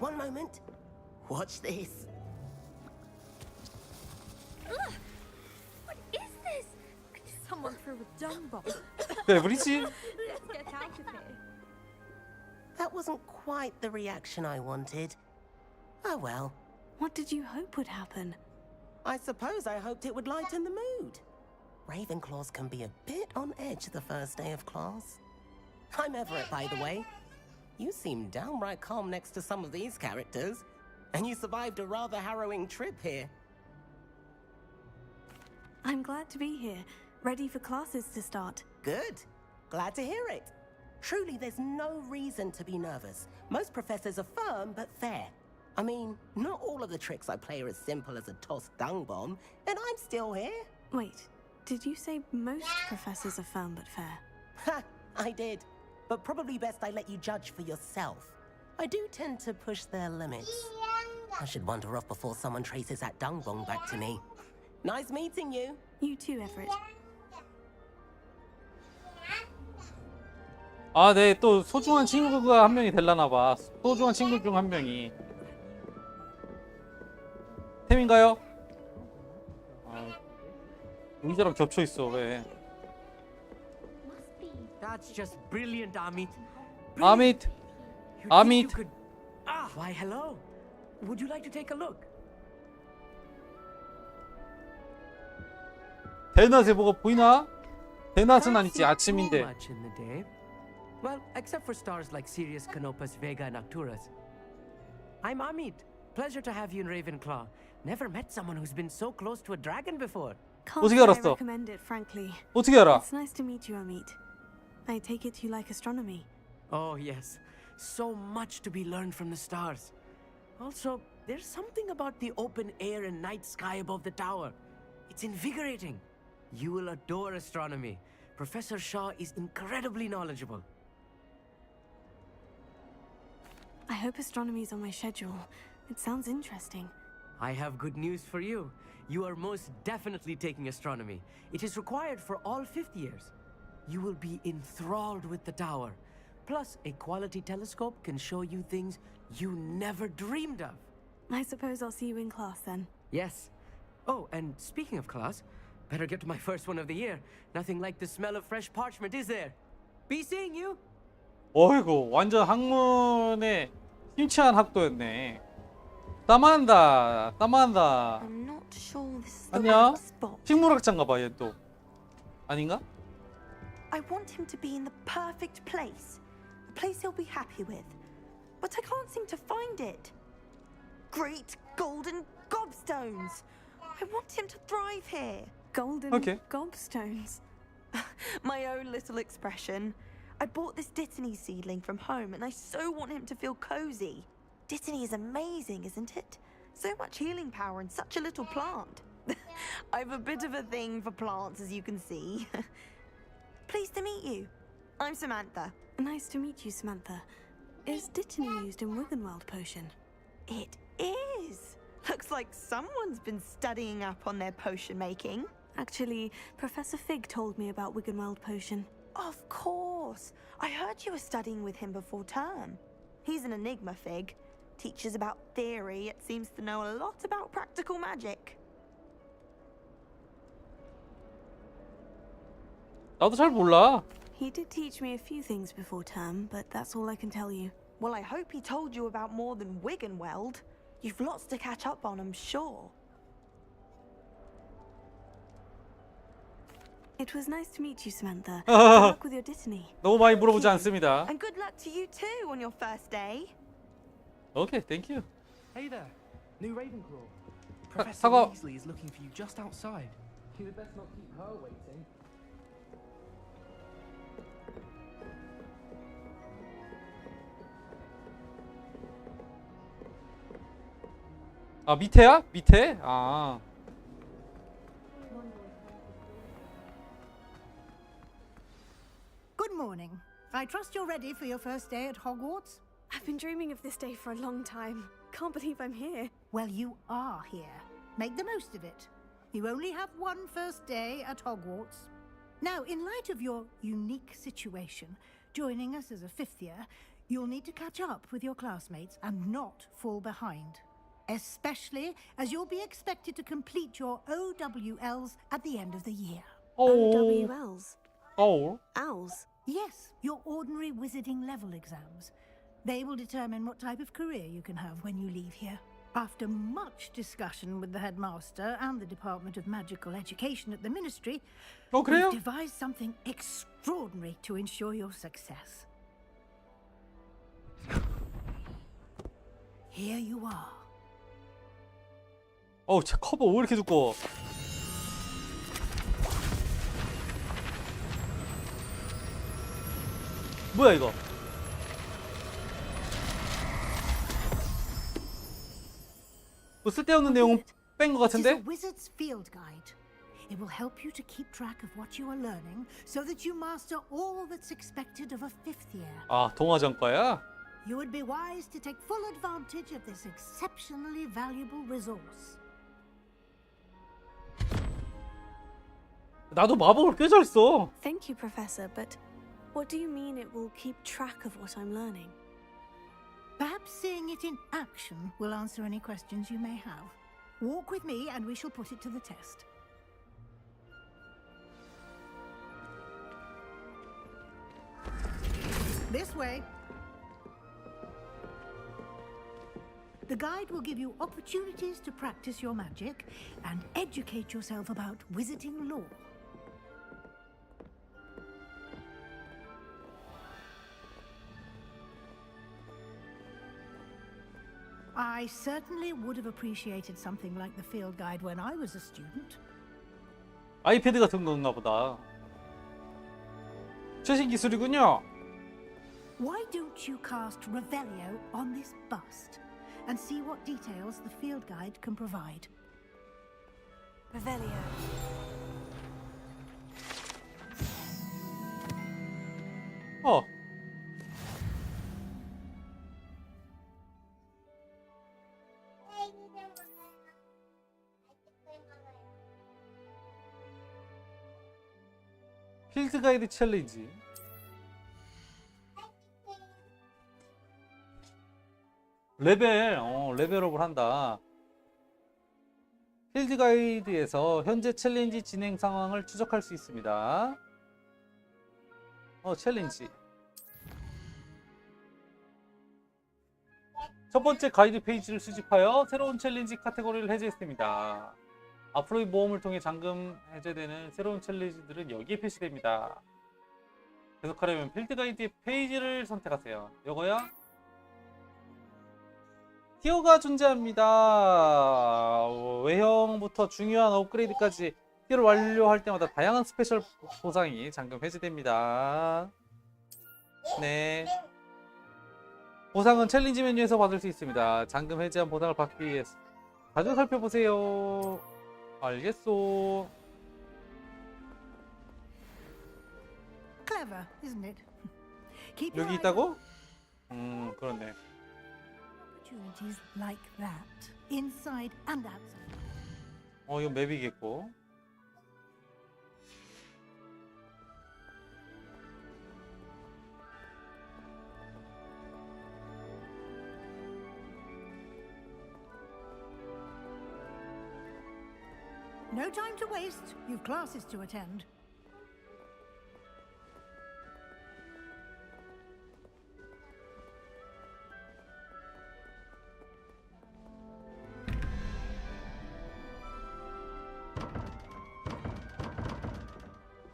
One moment. Watch this. What is this? Someone threw a dung bomb. 에브리지? Let's get out of here. That wasn't quite the reaction I wanted. Oh well. What did you hope would happen? I suppose I hoped it would lighten the mood. Ravenclaws can be a bit on edge the first day of class. I'm Everett, by the way. You seem downright calm next to some of these characters. And you survived a rather harrowing trip here. I'm glad to be here, ready for classes to start. Good. Glad to hear it. Truly, there's no reason to be nervous. Most professors are firm but fair. I mean, not all of the tricks I play are as simple as a tossed dung bomb, and I'm still here. Wait, did you say most professors are firm but fair? Ha! I did. But probably best I let you judge for yourself. I do tend to push their limits. I should wander off before someone traces that dung bomb back to me. Nice meeting you. You too, Everett. 아, 네, 또 소중한 친구가 한 명이 될라나 봐. 소중한 친구 중 한 명이. 템인가요? 아, 의자랑 겹쳐 있어. 왜? That's just brilliant, Amit. 아밋. 아밋. Why, hello. Would you like to take a look? 대낮에 뭐가 보이나? 대낮은 Can't 아니지. see too 아침인데. much in the day. Well, except for stars like Sirius, Canopus, Vega, and Arcturus. I'm Amit. Pleasure to have you in Ravenclaw. Never met someone who's been so close to a dragon before. Can't 어떻게 say I 알았어? recommend it, frankly. 어떻게 알아? It's nice to meet you, Amit. I take it you like astronomy. Oh, yes. So much to be learned from the stars. Also, there's something about the open air and night sky above the tower. It's invigorating. You will adore astronomy. Professor Shaw is incredibly knowledgeable. I hope astronomy's on my schedule. It sounds interesting. I have good news for you. You are most definitely taking astronomy. It is required for all fifth years. You will be enthralled with the tower. Plus, a quality telescope can show you things you never dreamed of. I suppose I'll see you in class then. Yes. Oh, and speaking of class, better get to my first one of the year. Nothing like the smell of fresh parchment, is there? Be seeing you. 어이구, 완전 학문에 심취한 학도였네. 따만다. I'm not sure this is the 안녕. right spot. 식물학자인가 봐, 얘 또. 아닌가? I want him to be in the perfect place. A place he'll be happy with. But I can't seem to find it. Great golden gobstones! I want him to thrive here. Golden gobstones. My own little expression. I bought this Dittany seedling from home and I so want him to feel cozy. Dittany is amazing, isn't it? So much healing power in such a little plant. I've a bit of a thing for plants, as you can see. Pleased to meet you. I'm Samantha. Nice to meet you, Samantha. Is Dittany used in Wiggenweld potion? It is. Looks like someone's been studying up on their potion making. Actually, Professor Fig told me about Wiggenweld potion. Of course. I heard you were studying with him before term. He's an enigma, Fig. Teaches about theory, yet seems to know a lot about practical magic. 나도 잘 몰라. He did teach me a few things before term, but that's all I can tell you. Well, I hope he told you about more than Wiggenweld. You've lots to catch up on, I'm sure. It was nice to meet you, Samantha. Good luck with your Dittany. 너무 많이 물어보지 않습니다. And good luck to you too on your first day. Okay, thank you. Hey there, new Ravenclaw. Professor 사과. Weasley is looking for you just outside. You had best not keep her waiting. 아, 밑에야? 밑에? 아. Good morning. I trust you're ready for your first day at Hogwarts? I've been dreaming of this day for a long time. Can't believe I'm here. Well, you are here. Make the most of it. You only have one first day at Hogwarts. Now, in light of your unique situation, joining us as a fifth year, you'll need to catch up with your classmates and not fall behind. Especially as you'll be expected to complete your OWLs at the end of the year. OWLs? Oh. Owls? Yes, your ordinary wizarding level exams. They will determine what type of career you can have when you leave here. After much discussion with the headmaster and the Department of Magical Education at the Ministry, we've devised something extraordinary to ensure your success. Here you are. 어우, 제 커버 왜 이렇게 두꺼워? 뭐야 이거? 뭐 쓸데없는 내용 뺀 것 같은데? It is a wizard's field guide. It will help you to keep track of what you are learning so that you master all that's expected of a fifth year. 아, 동화전과야? You would be wise to take full advantage of this exceptionally valuable resource. 나도 마법을 꽤 잘 써. Thank you, Professor, but what do you mean it will keep track of what I'm learning? Perhaps seeing it in action will answer any questions you may have. Walk with me and we shall put it to the test. This way. The guide will give you opportunities to practice your magic and educate yourself about wizarding lore. I certainly would have appreciated something like the field guide when I was a student. 아이패드 같은 건가 보다. 최신 기술이군요. Why don't you cast Revelio on this bust and see what details the field guide can provide? Revelio. 어. 필드 가이드 챌린지. 레벨업을 한다. 필드 가이드에서 현재 챌린지 진행 상황을 추적할 수 있습니다. 챌린지. 첫 번째 가이드 페이지를 수집하여 새로운 챌린지 카테고리를 해제했습니다. 앞으로의 모험을 통해 잠금 해제되는 새로운 챌린지들은 여기에 표시됩니다. 계속하려면 필드 가이드의 페이지를 선택하세요. 요거야? 티어가 존재합니다. 외형부터 중요한 업그레이드까지 티어를 완료할 때마다 다양한 스페셜 보상이 잠금 해제됩니다. 네. 보상은 챌린지 메뉴에서 받을 수 있습니다. 잠금 해제한 보상을 받기 위해서 자주 살펴보세요. 알겠소. Clever, isn't it? Keep your 여기 eye 있다고? 그렇네. opportunities like that, inside and outside. 이거 맵이겠고. No time to waste. You've classes to attend.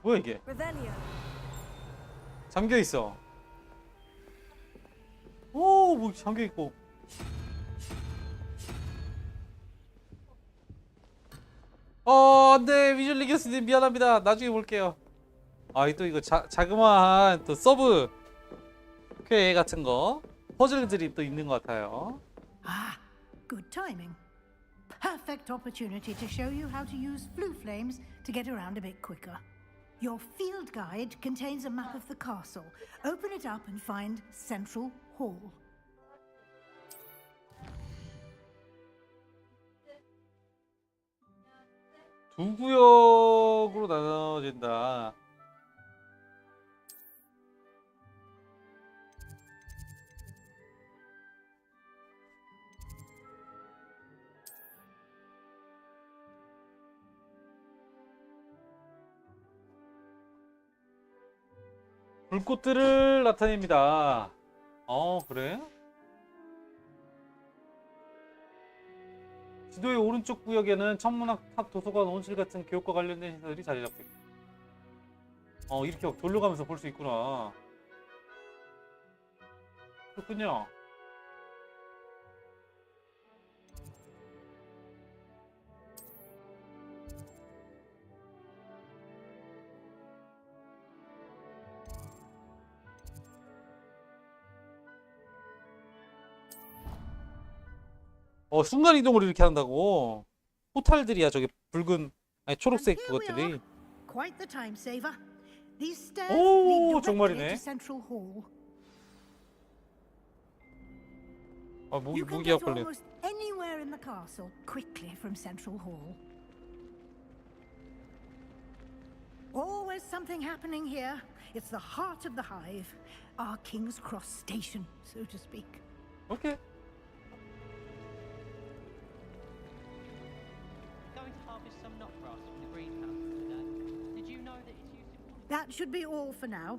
뭐야 이게? Revelio. 잠겨 있어. 오, 뭐 잠겨 있고. 안돼, 위즐 리겨스님 미안합니다. 나중에 볼게요. 또 이거 자그마한 또 서브 퀘 같은 거 퍼즐들이 또 있는 것 같아요. Ah, good timing. Perfect opportunity to show you how to use flue flames to get around a bit quicker. Your field guide contains a map of the castle. Open it up and find Central Hall. 두 구역으로 나눠진다. 불꽃들을 나타냅니다. 그래? 지도의 오른쪽 구역에는 천문학, 탑, 도서관, 온실 같은 교육과 관련된 시설이 자리 잡고 있다. 이렇게 막 돌려가면서 볼 수 있구나. 그렇군요. 순간이동을 이렇게 한다고? 포탈들이야, 저게 붉은, 아니 초록색 그것들이. Quite the time saver. These stairs 오, lead directly 정말이네. to Central Hall. 무기 You can 무기야 get 걸려. almost anywhere in the castle quickly from Central Hall. Always something happening here. It's the heart of the hive, our King's Cross station, so to speak. 오케이. Going to harvest some knotgrass from the greenhouse today. Did you know that it's used in... That should be all for now.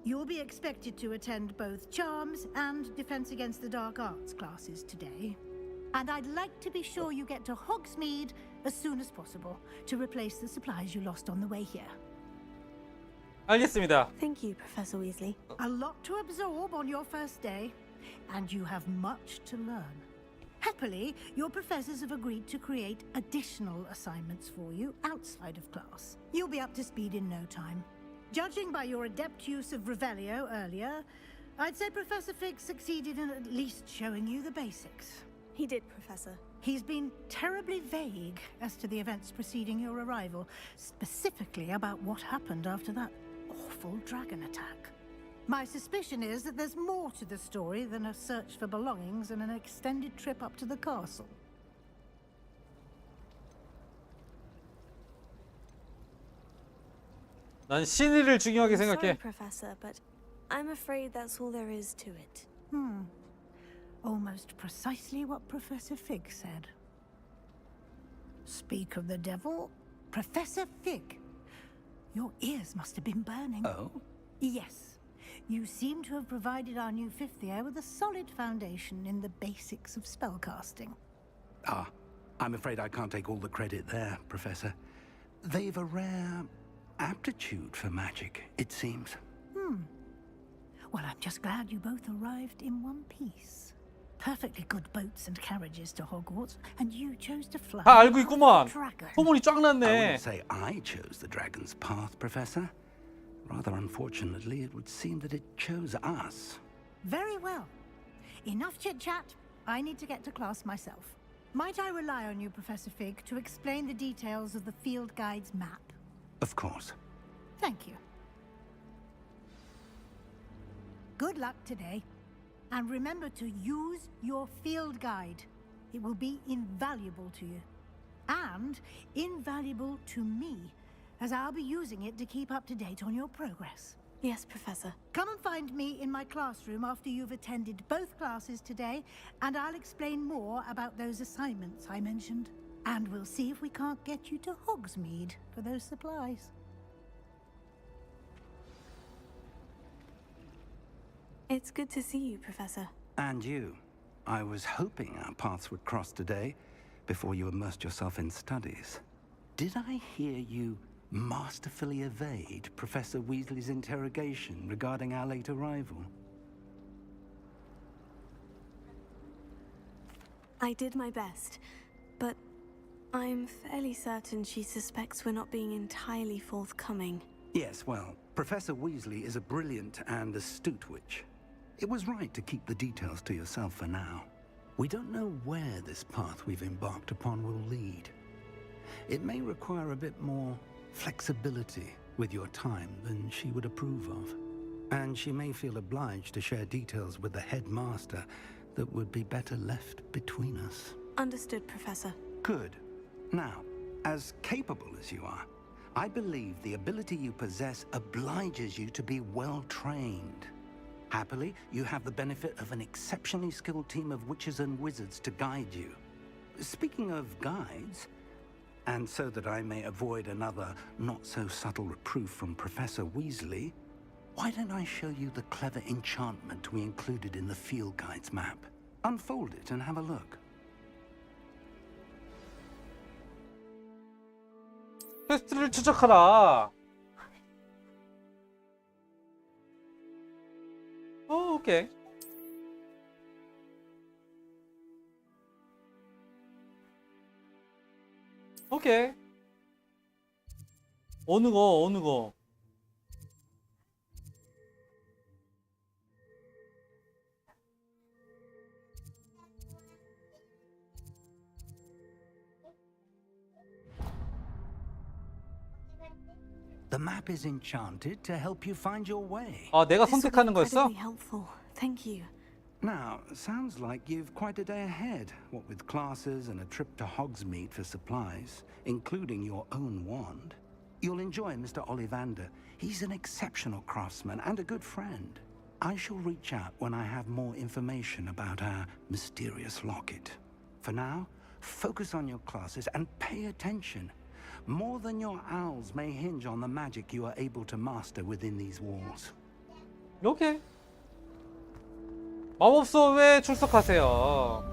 You'll be expected to attend both Charms and Defense Against the Dark Arts classes today. And I'd like to be sure you get to Hogsmeade as soon as possible to replace the supplies you lost on the way here. 알겠습니다. Thank you, Professor Weasley. A lot to absorb on your first day, and you have much to learn. Happily, your professors have agreed to create additional assignments for you outside of class. You'll be up to speed in no time. Judging by your adept use of Revelio earlier, I'd say Professor Fig succeeded in at least showing you the basics. He did, Professor. He's been terribly vague as to the events preceding your arrival, specifically about what happened after that awful dragon attack. My suspicion is that there's more to the story than a search for belongings and an extended trip up to the castle. 난 신의를 중요하게 Sorry, 생각해. Professor, but I'm afraid that's all there is to it. Almost precisely what Professor Fig said. Speak of the devil, Professor Fig. Your ears must have been burning. Oh? Yes. You seem to have provided our new fifth year with a solid foundation in the basics of spellcasting. Ah, I'm afraid I can't take all the credit there, Professor. They've a rare aptitude for magic, it seems. Well, I'm just glad you both arrived in one piece. Perfectly good boats and carriages to Hogwarts, and you chose to fly. 다 알고 있구만. Dragon. 소문이 쫙 I 났네. wouldn't say I chose the dragon's path, Professor. Rather unfortunately, it would seem that it chose us. Very well. Enough chit-chat. I need to get to class myself. Might I rely on you, Professor Fig, to explain the details of the field guide's map? Of course. Thank you. Good luck today. And remember to use your field guide. It will be invaluable to you. And invaluable to me, as I'll be using it to keep up to date on your progress. Yes, Professor. Come and find me in my classroom after you've attended both classes today, and I'll explain more about those assignments I mentioned. And we'll see if we can't get you to Hogsmeade for those supplies. It's good to see you, Professor. And you. I was hoping our paths would cross today, before you immersed yourself in studies. Did I hear you masterfully evade Professor Weasley's interrogation regarding our late arrival? I did my best, but I'm fairly certain she suspects we're not being entirely forthcoming. Yes, well, Professor Weasley is a brilliant and astute witch. It was right to keep the details to yourself for now. We don't know where this path we've embarked upon will lead. It may require a bit more flexibility with your time than she would approve of. And she may feel obliged to share details with the headmaster that would be better left between us. Understood, Professor. Good. Now, as capable as you are, I believe the ability you possess obliges you to be well trained. Happily, you have the benefit of an exceptionally skilled team of witches and wizards to guide you. Speaking of guides, and so that I may avoid another not-so-subtle reproof from Professor Weasley, why don't I show you the clever enchantment we included in the field guide's map? Unfold it and have a look. 퀘스트를 추적하라. 오케이. 오케이. 어느 거? The map is enchanted to help you find your way. 아, 내가 This will be 선택하는 거였어? incredibly helpful. Thank you. Now, sounds like you've quite a day ahead, what with classes and a trip to Hogsmeade for supplies, including your own wand. You'll enjoy Mr. Ollivander. He's an exceptional craftsman and a good friend. I shall reach out when I have more information about our mysterious locket. For now, focus on your classes and pay attention. More than your owls may hinge on the magic you are able to master within these walls. 오케이. 마법 수업에 출석하세요.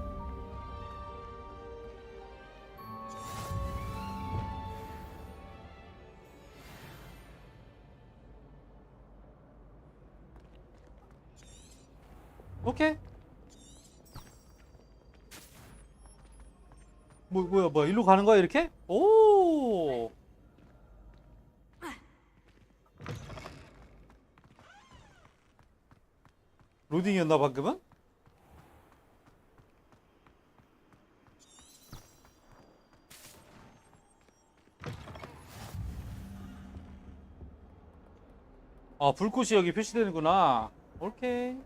오케이. 뭐야, 일로 가는 거야, 이렇게? 오! 로딩이었나, 방금은? 아, 불꽃이 여기 표시되는구나. 오케이.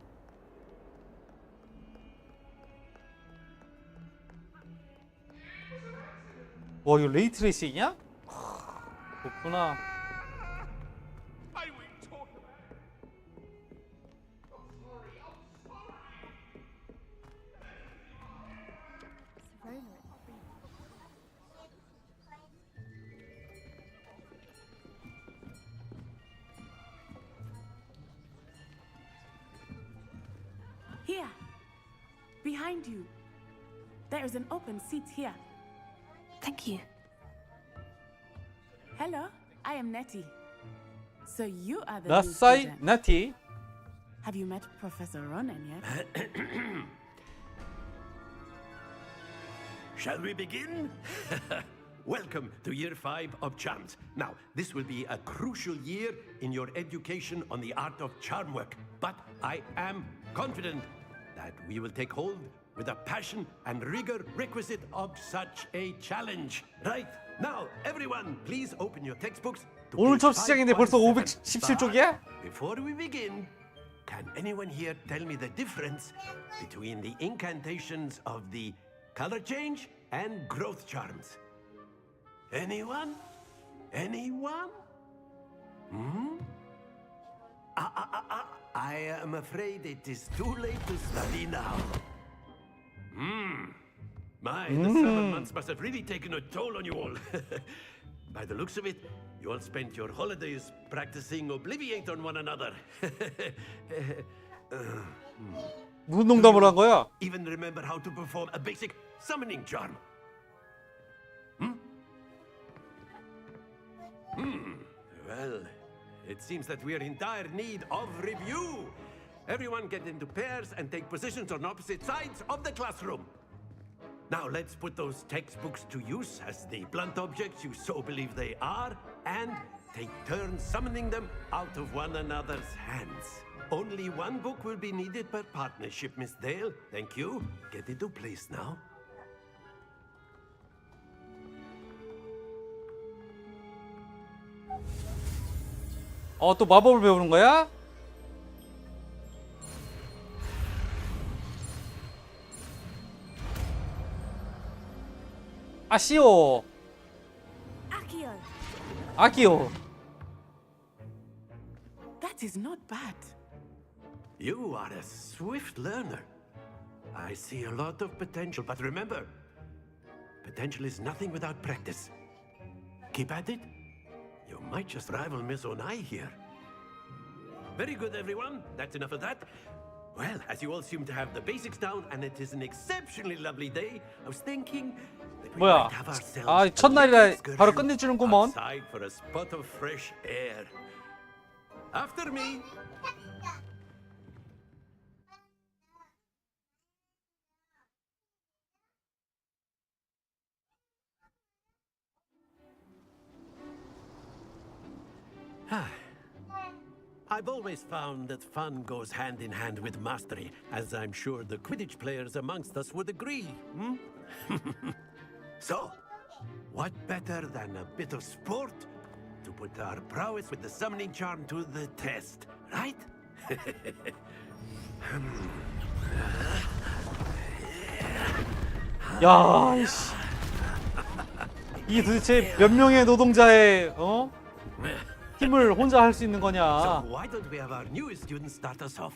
와, 이거 레이트레이싱이야? 그렇구나. Here, behind you. There is an open seat here. Thank you. Hello, I am Nettie. So you are the new 나사이 student. 나티. Have you met Professor Ronan yet? Shall we begin? Welcome to Year 5 of Charms. Now, this will be a crucial year in your education on the art of charm work. But I am confident that we will take hold with the passion and rigor requisite of such a challenge. Right, now, everyone, please open your textbooks to 오늘 page 처음 시작인데 벌써 517. 517쪽이야? But before we begin, can anyone here tell me the difference between the incantations of the color change and growth charms? Anyone? Anyone? Hmm? I am afraid it is too late to study now. My, the 7 months must have really taken a toll on you all. By the looks of it, you all spent your holidays practicing Obliviate on one another. 무슨 농담을 한 거야? Even remember how to perform a basic summoning charm? Well, it seems that we are in dire need of review. Everyone get into pairs and take positions on opposite sides of the classroom. Now let's put those textbooks to use as the blunt objects you so believe they are, and take turns summoning them out of one another's hands. Only one book will be needed per partnership, Miss Dale. Thank you. Get into place now. 또 마법을 배우는 거야? 아시오. Accio. 아키오. That is not bad. You are a swift learner. I see a lot of potential, but remember, potential is nothing without practice. Keep at it. You might just rival Miss Onai here. Very good, everyone. That's enough of that. Well, as you all seem to have the basics down, and it is an exceptionally lovely day, I was thinking that we 뭐야? might have ourselves 아, a 첫날이라 excursion 바로 끝내주는구먼. outside for a spot of fresh air. After me. I've always found that fun goes hand in hand with mastery, as I'm sure the Quidditch players amongst us would agree. So, what better than a bit of sport to put our prowess with the summoning charm to the test, right? 야, 씨. 이게 도대체 몇 명의 노동자의 힘을 혼자 할 수 있는 거냐? So why don't we have our newest student start us off?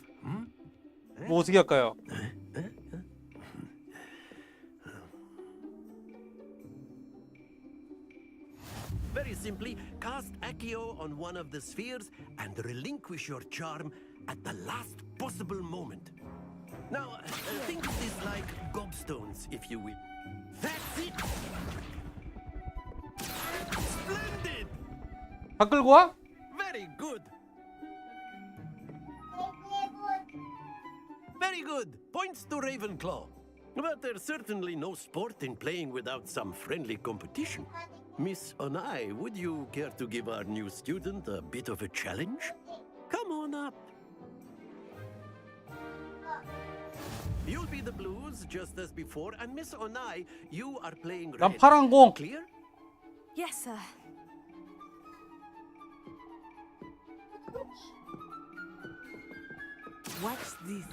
뭐 어떻게 할까요? Very simply, cast Accio on one of the spheres and relinquish your charm at the last possible moment. Now, think of this like gobstones, if you will. That's it! Splendid! 다 끌고 와? Very good! Very good! Points to Ravenclaw. But there's certainly no sport in playing without some friendly competition. Miss Onai, would you care to give our new student a bit of a challenge? Come on up. You'll be the blues just as before, and Miss Onai, you are playing red. 난 파란 공. Clear? Yes, sir. Watch this.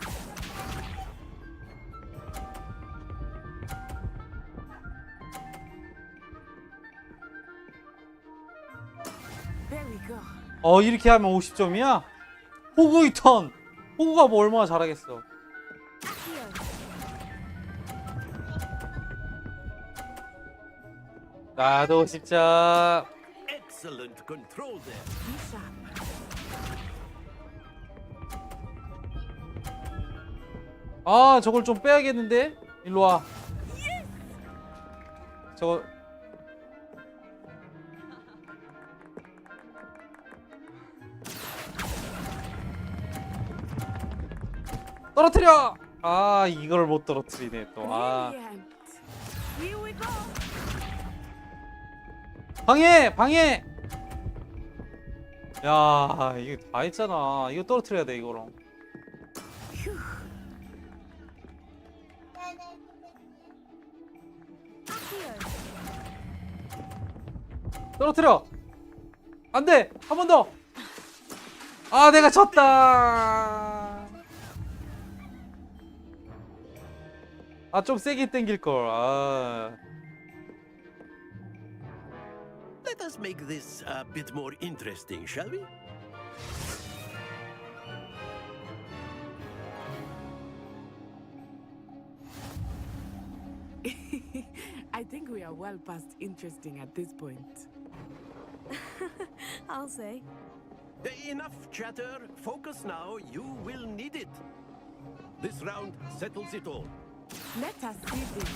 There we go. 이렇게 하면 50점이야? 호구의 턴. 호구가 뭐 얼마나 잘하겠어. 나도 진짜. Excellent control there. 저걸 좀 빼야겠는데? 일로 와. 저거. 떨어뜨려. 아 이걸 못 떨어뜨리네 또. 아 Brilliant. Here we go. 방해 방해. 야 이거 다 했잖아. 이거 떨어뜨려야 돼 이거랑. 떨어뜨려. 안돼. 한 번 더. 아 내가 졌다. 아 좀 세게 땡길걸. 아 Let us make this a bit more interesting, shall we? I think we are well past interesting at this point. I'll say. Enough chatter. Focus now. You will need it. This round settles it all. Let us see this.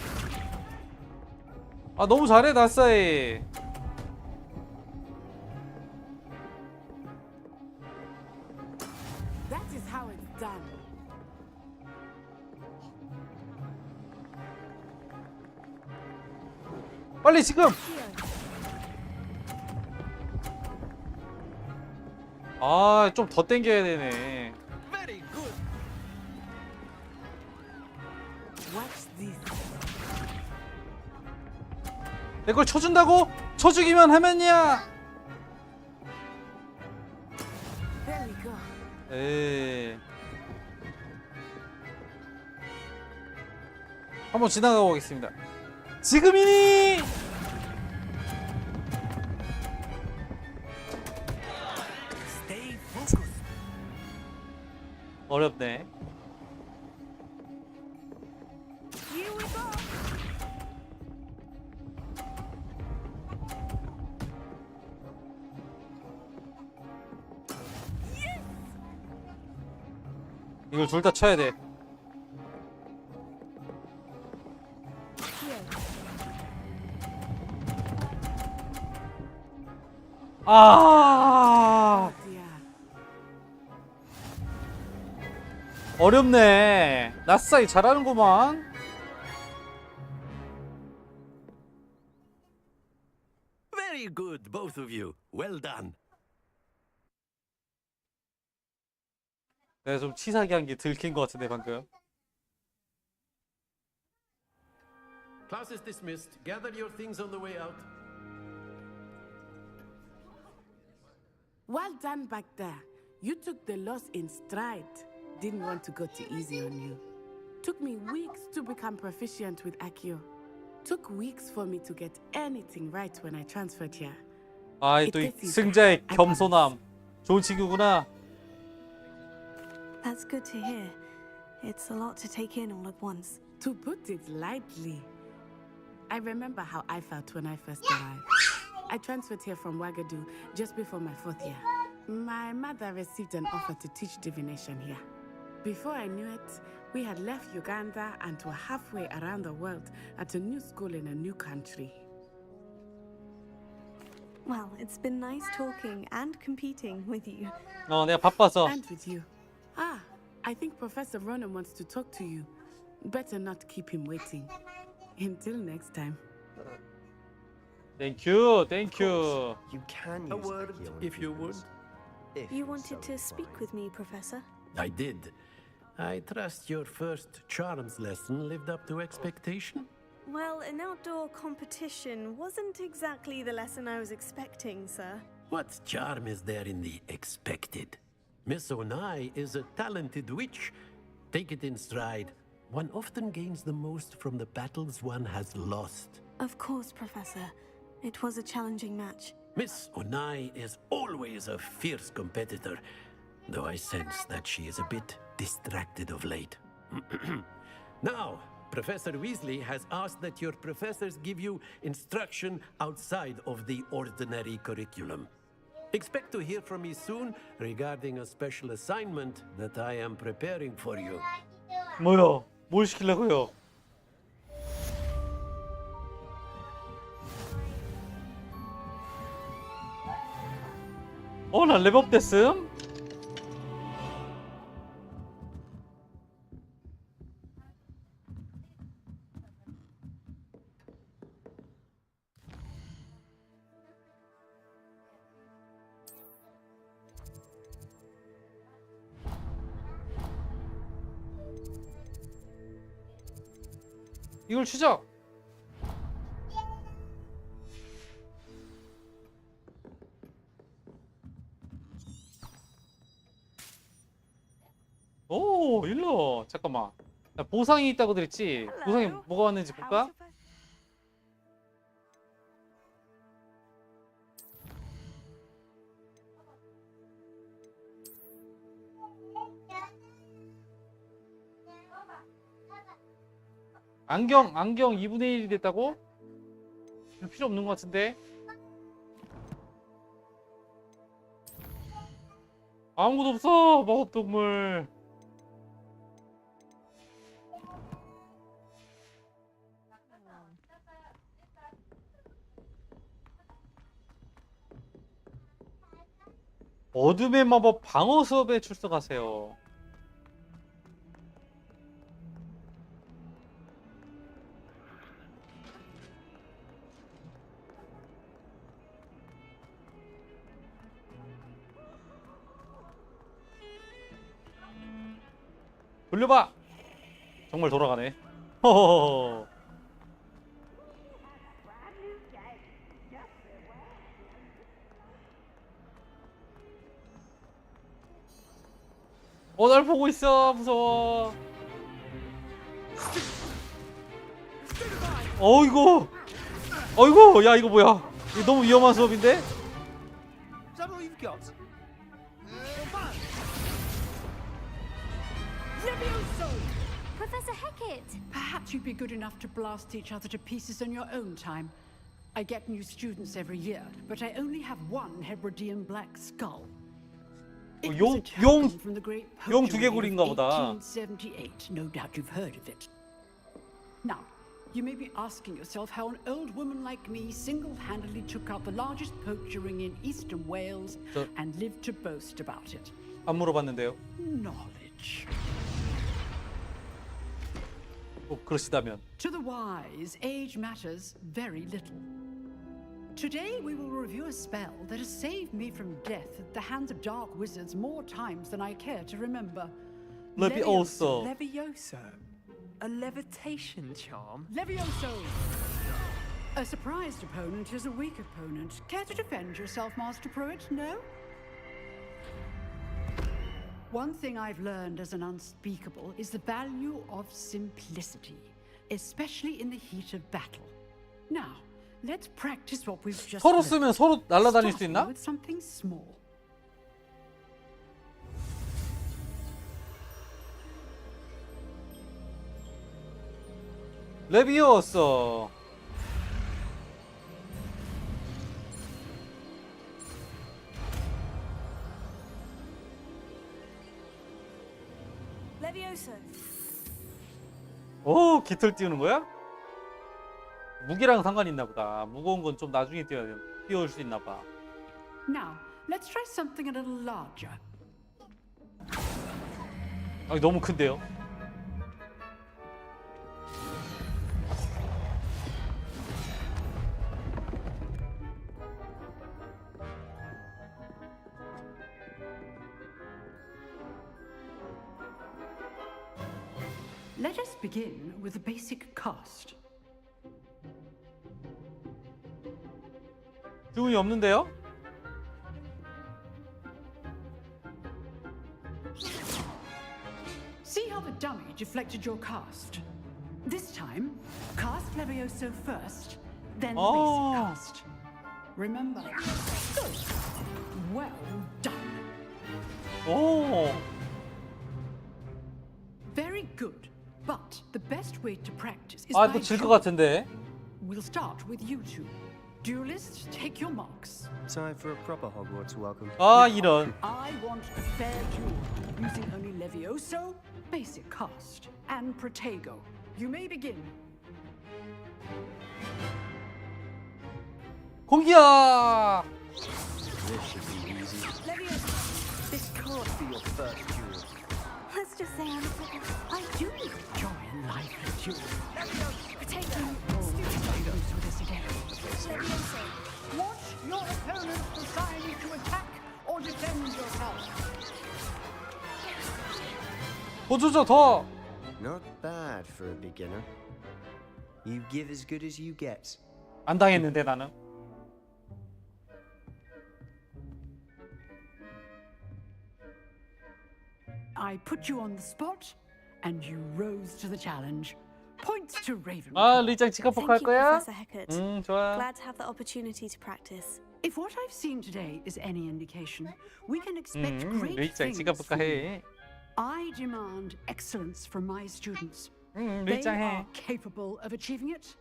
아 너무 잘해 나사이. That is how it's done. 빨리 지금. 아 좀 더 땡겨야 되네. Very good. Watch this. 내 걸 쳐준다고? 쳐주기만 하면야. There we go. 에이. 한번 지나가 보겠습니다. 지금이니! Stay focused. 어렵네. Here we go. 이걸 둘 다 쳐야 돼. 아 어렵네. 나사이 잘하는구만. Very good, both of you. Well done. 내가 좀 치사하게 한 게 들킨 것 같은데 방금. Class is dismissed. Gather your things on the way out. Well done back there. You took the loss in stride. Didn't want to go too easy on you. Took me weeks to become proficient with Accio. Took weeks for me to get anything right when I transferred here. 아, 또 이 승자의 겸손함. 좋은 친구구나. That's good to hear. It's a lot to take in all at once. To put it lightly, I remember how I felt when I first arrived. I transferred here from Wagadu just before my 4th year. My mother received an offer to teach divination here. Before I knew it, we had left Uganda and were halfway around the world at a new school in a new country. Well, it's been nice talking and competing with you. 내가 바빠서. And with you. Ah, I think Professor Ronan wants to talk to you. Better not keep him waiting. Until next time. Thank you, thank you. You can use A word, if you would. You wanted to speak with me, Professor? I did. I trust your first charms lesson lived up to expectation. Well, an outdoor competition wasn't exactly the lesson I was expecting, sir. What charm is there in the expected? Miss Onai is a talented witch. Take it in stride. One often gains the most from the battles one has lost. Of course, Professor. It was a challenging match. Miss Onai is always a fierce competitor, though I sense that she is a bit distracted of late. Now, Professor Weasley has asked that your professors give you instruction outside of the ordinary curriculum. Expect to hear from me soon regarding a special assignment that I am preparing for you. 뭐요? 뭘 시키려고요? 나 랩업 됐음? 이걸 추적. 오, 일로. 잠깐만. 나 보상이 있다고 그랬지. 보상이 뭐가 왔는지 볼까? 안경 2분의 1이 됐다고? 필요 없는 것 같은데. 아무것도 없어. 마법동물. 어둠의 마법 방어 수업에 출석하세요. 돌려봐. 정말 돌아가네. 허허허. 날 보고 있어. 무서워. 어이구. 어이구. 야, 이거 뭐야? 이거 너무 위험한 수업인데? Is that all you've got? Levioso! Professor Hecat! Perhaps you'd be good enough to blast each other to pieces on your own time. I get new students every year, but I only have one Hebridean black skull. 용 두개골인가 보다. 1878. No doubt you've heard of it. Now, you may be asking yourself how an old woman like me single-handedly took out the largest poacher ring in eastern Wales and lived to boast about it. 안 물어봤는데요. Knowledge. 그러시다면. To the wise, age matters very little. Today we will review a spell that has saved me from death at the hands of dark wizards more times than I care to remember. Levioso. Levioso? A levitation charm? Levioso! A surprised opponent is a weak opponent. Care to defend yourself, Master Pruitt? No? One thing I've learned as an unspeakable is the value of simplicity, especially in the heat of battle. Now, let's practice what we've just 서로 learned. 쓰면 서로 날아다닐 수 있나? With something small. 레비오스. Levioso. 오, 깃털 띄우는 거야? 무게랑 상관이 있나 보다. 무거운 건 좀 나중에 띄워올 수 있나 봐. Now, let's try something a little larger. 아, 너무 큰데요? Let us begin with the basic cast. 주문이 없는데요? See how the dummy deflected your cast. This time, cast Levioso first, then the basic cast. Remember. Good. Well done. 오. Very good. But the best way to practice is 아, by 이거 질 것 같은데. We'll start with you two. Duelists, take your marks. Time for a proper Hogwarts welcome. 아, 이런. I want a fair duel, using only Levioso, basic cast, and Protego. You may begin. 공기야. This should be easy. Levioso. This can't be your first duel. Let's just say I'm I do enjoy a lively duel. Potato. Levioso this again. Levioso. Watch your opponent decide to attack or defend yourself. 더 주죠, 더. Not bad for a beginner. You give as good as you get. 안 당했는데 나는. I put you on the spot, and you rose to the challenge. Points to Ravenclaw. 아, 리장 지갑복 할 Thank you, 거야? Professor Hecat. 좋아. Glad to have the opportunity to practice. If what I've seen today is any indication, we can expect great 리장 things 지갑복 from you. 해. I demand excellence from my students. They 리장 해. are capable of achieving it,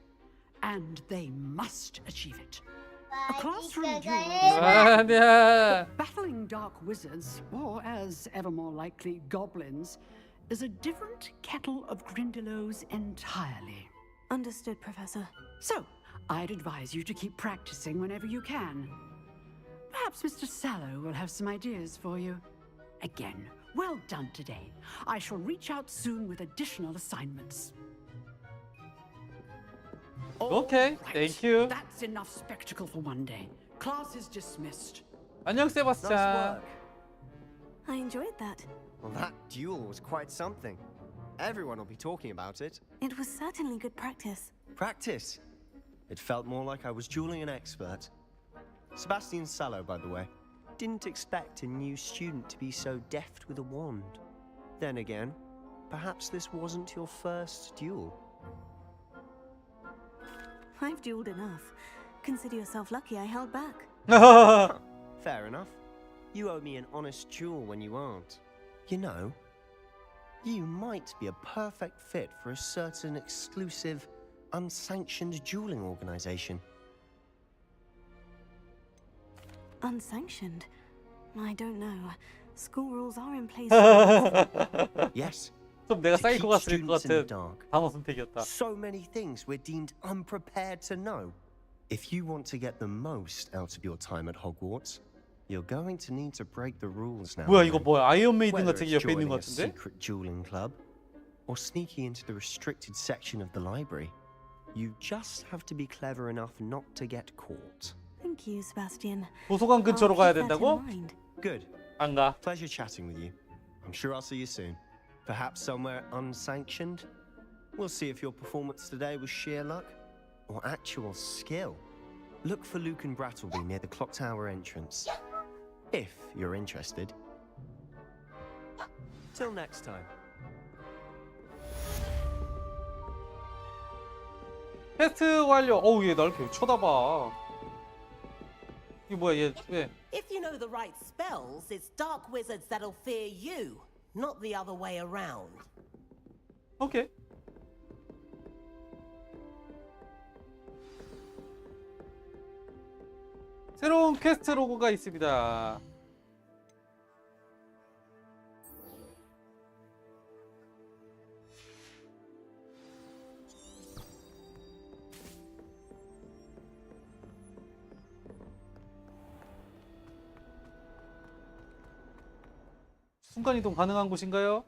and they must achieve it. A classroom duel 아니야. battling dark wizards, or as ever more likely, goblins, is a different kettle of Grindylows entirely. Understood, Professor. So, I'd advise you to keep practicing whenever you can. Perhaps Mr. Sallow will have some ideas for you. Again, well done today. I shall reach out soon with additional assignments. Okay, thank you. That's enough spectacle for one day. Class is dismissed. 안녕 세바스찬. I enjoyed that. Well, that duel was quite something. Everyone will be talking about it. It was certainly good practice. Practice. It felt more like I was dueling an expert. Sebastian Sallow, by the way. Didn't expect a new student to be so deft with a wand. Then again, perhaps this wasn't your first duel. I've dueled enough. Consider yourself lucky I held back. Fair enough. You owe me an honest duel when you aren't. You know, you might be a perfect fit for a certain exclusive, unsanctioned dueling organization. Unsanctioned? I don't know. School rules are in place. Yes. 좀 내가 To keep 사이코가 쓸 것 students in the 같은 dark. 단어 선택이었다. So many things we're deemed unprepared to know. If you want to get the most out of your time at Hogwarts, you're going to need to break the rules now. 뭐야 이거 뭐야? 아이언 메이든 Whether 같은 게 it's 옆에 있는 joining 것 a 같은데? secret dueling club or sneaking into the restricted section of the library, you just have to be clever enough not to get caught. Thank you, Sebastian. 도서관 근처로 I'll 가야 keep that 된다고? in mind. Good. 안 가. Pleasure chatting with you. I'm sure I'll see you soon. Perhaps somewhere unsanctioned. We'll see if your performance today was sheer luck or actual skill. Look for Luke and Brattleby near the clock tower entrance. If you're interested. Till next time. 테스트 완료. 어우 얘 날 계속 쳐다봐. 이게 뭐야 얘 왜? If you know the right spells, it's dark wizards that'll fear you, not the other way around. 오케이. 새로운 퀘스트 로고가 있습니다. 순간이동 가능한 곳인가요?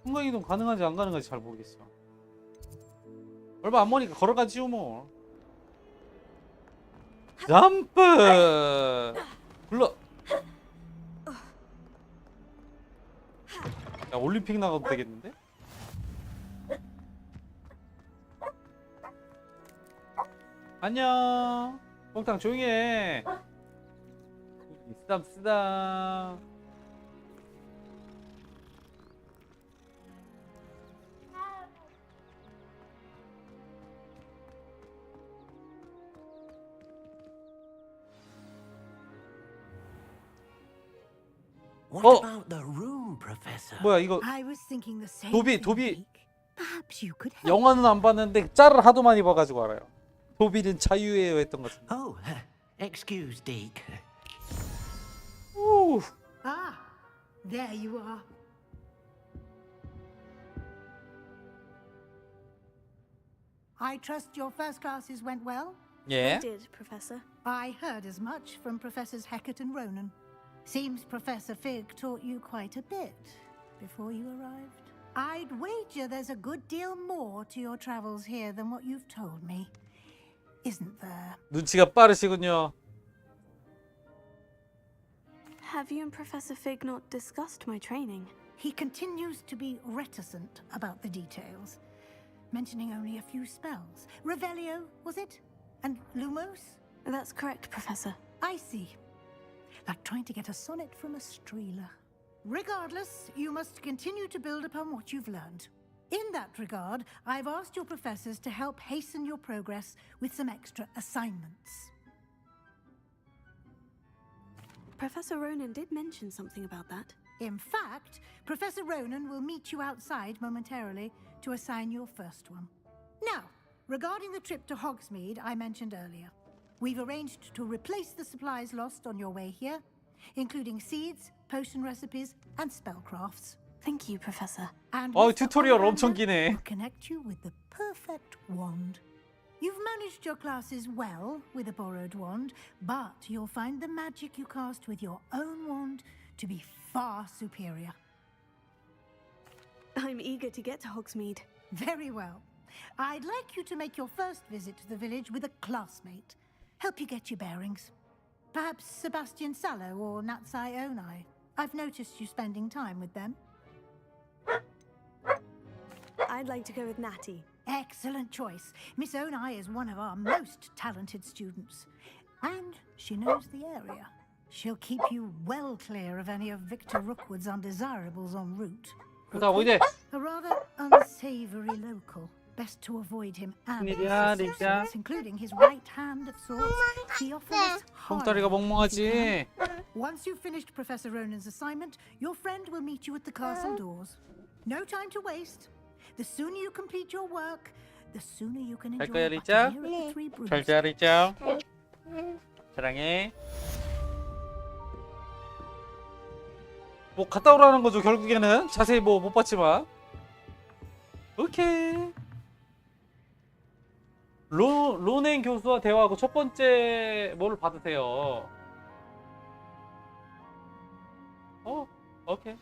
순간이동 가능한지 안 가능한지 잘 모르겠어. 얼마 안 머니까 걸어가지요 뭐. 점프! 불러. 야 올림픽 나가도 되겠는데? 안녕. 뽕탕 조용히 해. 쓰담. What about the room, Professor? 뭐야 이거? I was thinking the same 도비 thing. Perhaps you could help. 영화는 안 봤는데 짤을 하도 많이 봐가지고 알아요. 도비는 자유예요 했던 것 같은데. Oh, excuse, Deke. 오. Ah, there you are. I trust your first classes went well? Yeah. I did, Professor. I heard as much from Professors Hecat and Ronan. Seems Professor Fig taught you quite a bit before you arrived. I'd wager there's a good deal more to your travels here than what you've told me. Isn't there? 눈치가 빠르시군요. Have you and Professor Fig not discussed my training? He continues to be reticent about the details, mentioning only a few spells. Revelio, was it? And Lumos? That's correct, Professor. I see. Like trying to get a sonnet from a streeler. Regardless, you must continue to build upon what you've learned. In that regard, I've asked your professors to help hasten your progress with some extra assignments. Professor Ronan did mention something about that. In fact, Professor Ronan will meet you outside momentarily to assign your first one. Now, regarding the trip to Hogsmeade I mentioned earlier, we've arranged to replace the supplies lost on your way here, including seeds, potion recipes, and spellcrafts. Thank you, Professor. And 튜토리얼 엄청 기네. will connect you with the perfect wand. You've managed your classes well with a borrowed wand, but you'll find the magic you cast with your own wand to be far superior. I'm eager to get to Hogsmeade. Very well. I'd like you to make your first visit to the village with a classmate. Help you get your bearings. Perhaps Sebastian Sallow or Natsai Onai. I've noticed you spending time with them. I'd like to go with Natty. Excellent choice. Miss Onai is one of our most talented students. And she knows the area. She'll keep you well clear of any of Victor Rookwood's undesirables en route. 보이네. A rather unsavory local. Best to avoid him and his associates, including his right hand of sorts. He offers 엉터리가 멍멍하지. Once you've finished Professor Ronan's assignment, your friend will meet you at the castle doors. No time to waste. The sooner you complete your work, the sooner you can enjoy 거야, a 리짜? bite of the three brews. 잘 자, 리짜. 사랑해. 뭐 갔다 오라는 거죠, 결국에는. 자세히 뭐 못 봤지만. 오케이. 로넨 교수와 대화하고 첫 번째 뭐를 받으세요. 오케이.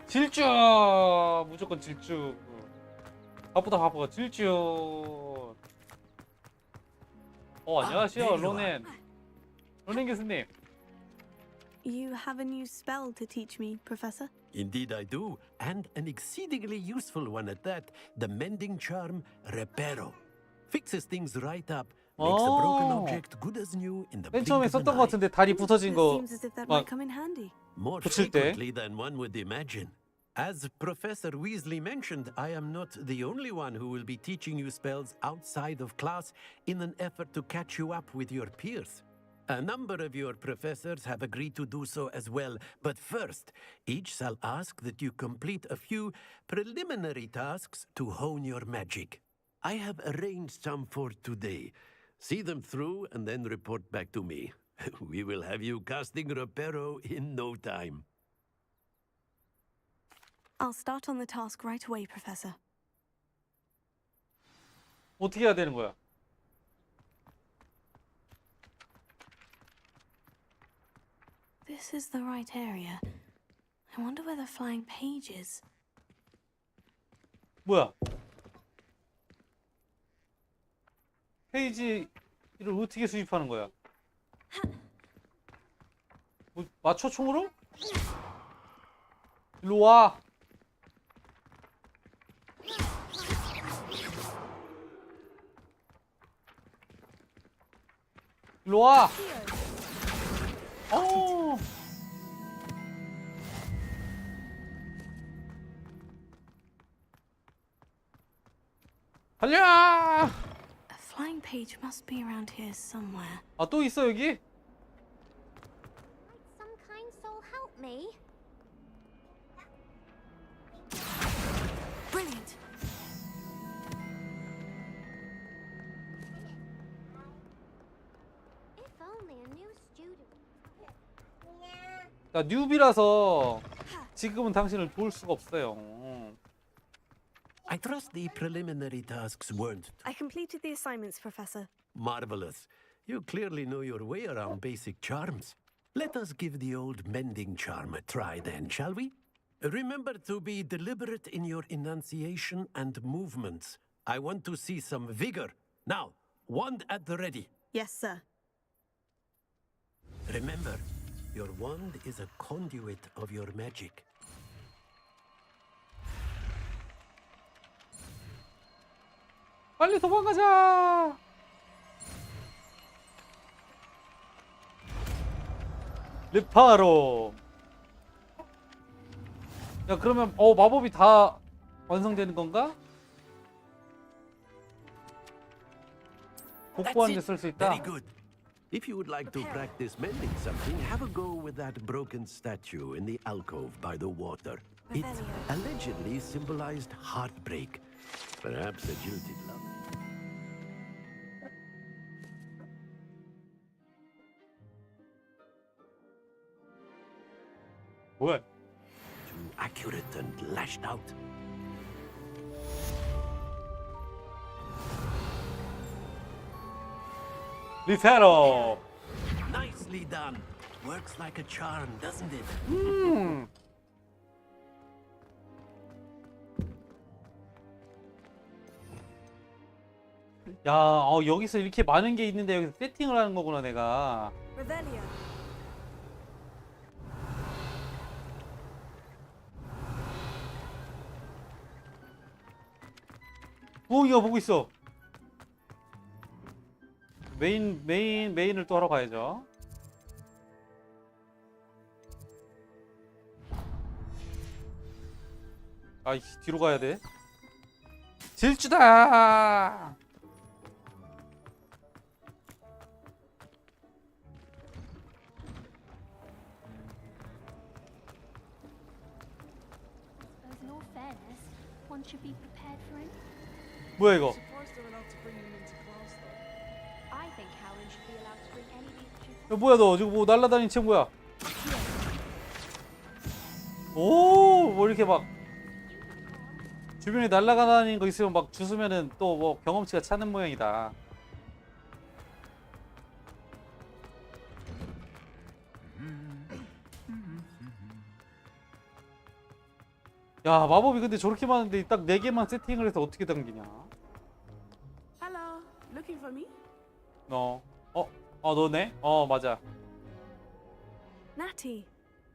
질주! 무조건 질주. 바쁘다. 질주. 안녕하세요, 로넨. 로넨 교수님. You have a new spell to teach me, Professor? Indeed I do, and an exceedingly useful one at that. The mending charm, Reparo. Fixes things right up, makes a broken object good as new in the 맨 blink 처음에 of an 썼던 것 eye. 같은데 다리 부서진 거 Seems as if that 막 might come in handy. More 붙일 때. frequently than one would imagine. As Professor Weasley mentioned, I am not the only one who will be teaching you spells outside of class in an effort to catch you up with your peers. A number of your professors have agreed to do so as well, but first, each shall ask that you complete a few preliminary tasks to hone your magic. I have arranged some for today. See them through and then report back to me. We will have you casting Reparo in no time. I'll start on the task right away, Professor. 어떻게 해야 되는 거야? This is the right area. I wonder where the flying page is. 뭐야? 페이지를 어떻게 수집하는 거야? 뭐 맞춰 총으로? 일로 와. 일로 와. 오. 달려! A flying page must be around here somewhere. 아, 또 있어 여기? Some kind soul help me. Brilliant. If only a new student. 나 뉴비라서 지금은 당신을 도울 수가 없어요. I trust the preliminary tasks weren't I completed the assignments, Professor. marvelous. You clearly know your way around basic charms. Let us give the old mending charm a try then, shall we? Remember to be deliberate in your enunciation and movements. I want to see some vigor. Now, Wand at the ready. Yes, sir. Remember, your wand is a conduit of your magic. 빨리 도망가자. 르파로. 야, 그러면 마법이 다 완성되는 건가? 복구하는 데 쓸 수 있다. Very good. If you would like to practice mending something, have a go with that broken statue in the alcove by the water. It allegedly symbolized heartbreak, perhaps a jilted love. What? Too accurate and lashed out. 리페로. Nicely done. Works like a charm, doesn't it? 야, 여기서 이렇게 많은 게 있는데 여기서 세팅을 하는 거구나, 내가. Revelio. 부엉이가 보고 있어. 메인을 또 하러 가야죠. 아이씨, 뒤로 가야 돼. 질주다! There's no fairness. One should be prepared for him. 뭐야, 이거? I think Howland should be allowed to bring any beast 야, 뭐야, 너 지금 뭐 날라다니는 책 뭐야? 오, 뭐 이렇게 막 주변에 날아다니는 거 있으면 막 주스면은 또 뭐 경험치가 차는 모양이다. 야, 마법이 근데 저렇게 많은데 딱 4개만 세팅을 해서 어떻게 당기냐? Hello, looking for me? 너, 너네? 맞아. Natty,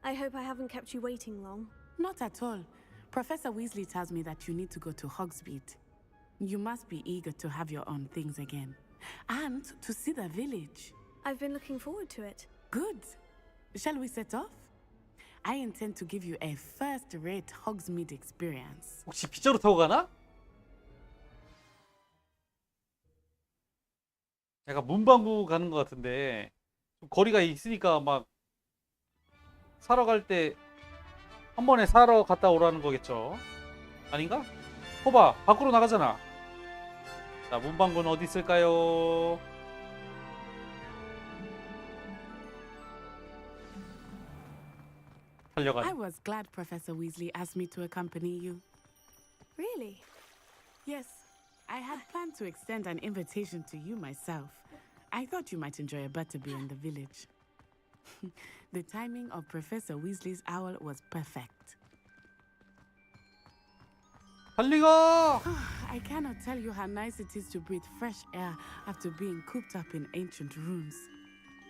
I hope I haven't kept you waiting long. Not at all. Professor Weasley tells me that you need to go to Hogsmeade. You must be eager to have your own things again. And to see the village. I've been looking forward to it. Good. Shall we set off? I intend to give you a first-rate Hogsmeade experience. 혹시 빗자루 타고 가나? 약간 문방구 가는 것 같은데 좀 거리가 있으니까 막 사러 갈 때 한 번에 사러 갔다 오라는 거겠죠? 아닌가? 호바 밖으로 나가잖아. 자, 문방구는 어디 있을까요? 달려가네. I was glad Professor Weasley asked me to accompany you. Really? Yes, I had planned to extend an invitation to you myself. I thought you might enjoy a butterbeer in the village. The timing of Professor Weasley's owl was perfect. 달리가! I cannot tell you how nice it is to breathe fresh air after being cooped up in ancient rooms.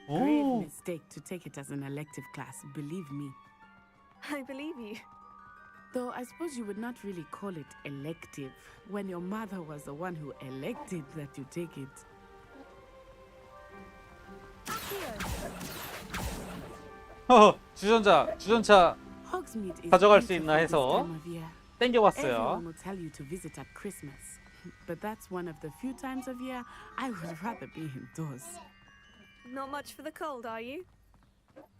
Grave mistake to take it as an elective class, believe me. I believe you. Though I suppose you would not really call it elective when your mother was the one who elected that you take it. 주전차 Hogsmeade is 가져갈 수 beautiful 있나 this 해서 time of year. 땡겨왔어요. Everyone will tell you to visit at Christmas, but that's one of the few times of year I would rather be indoors. Not much for the cold, are you?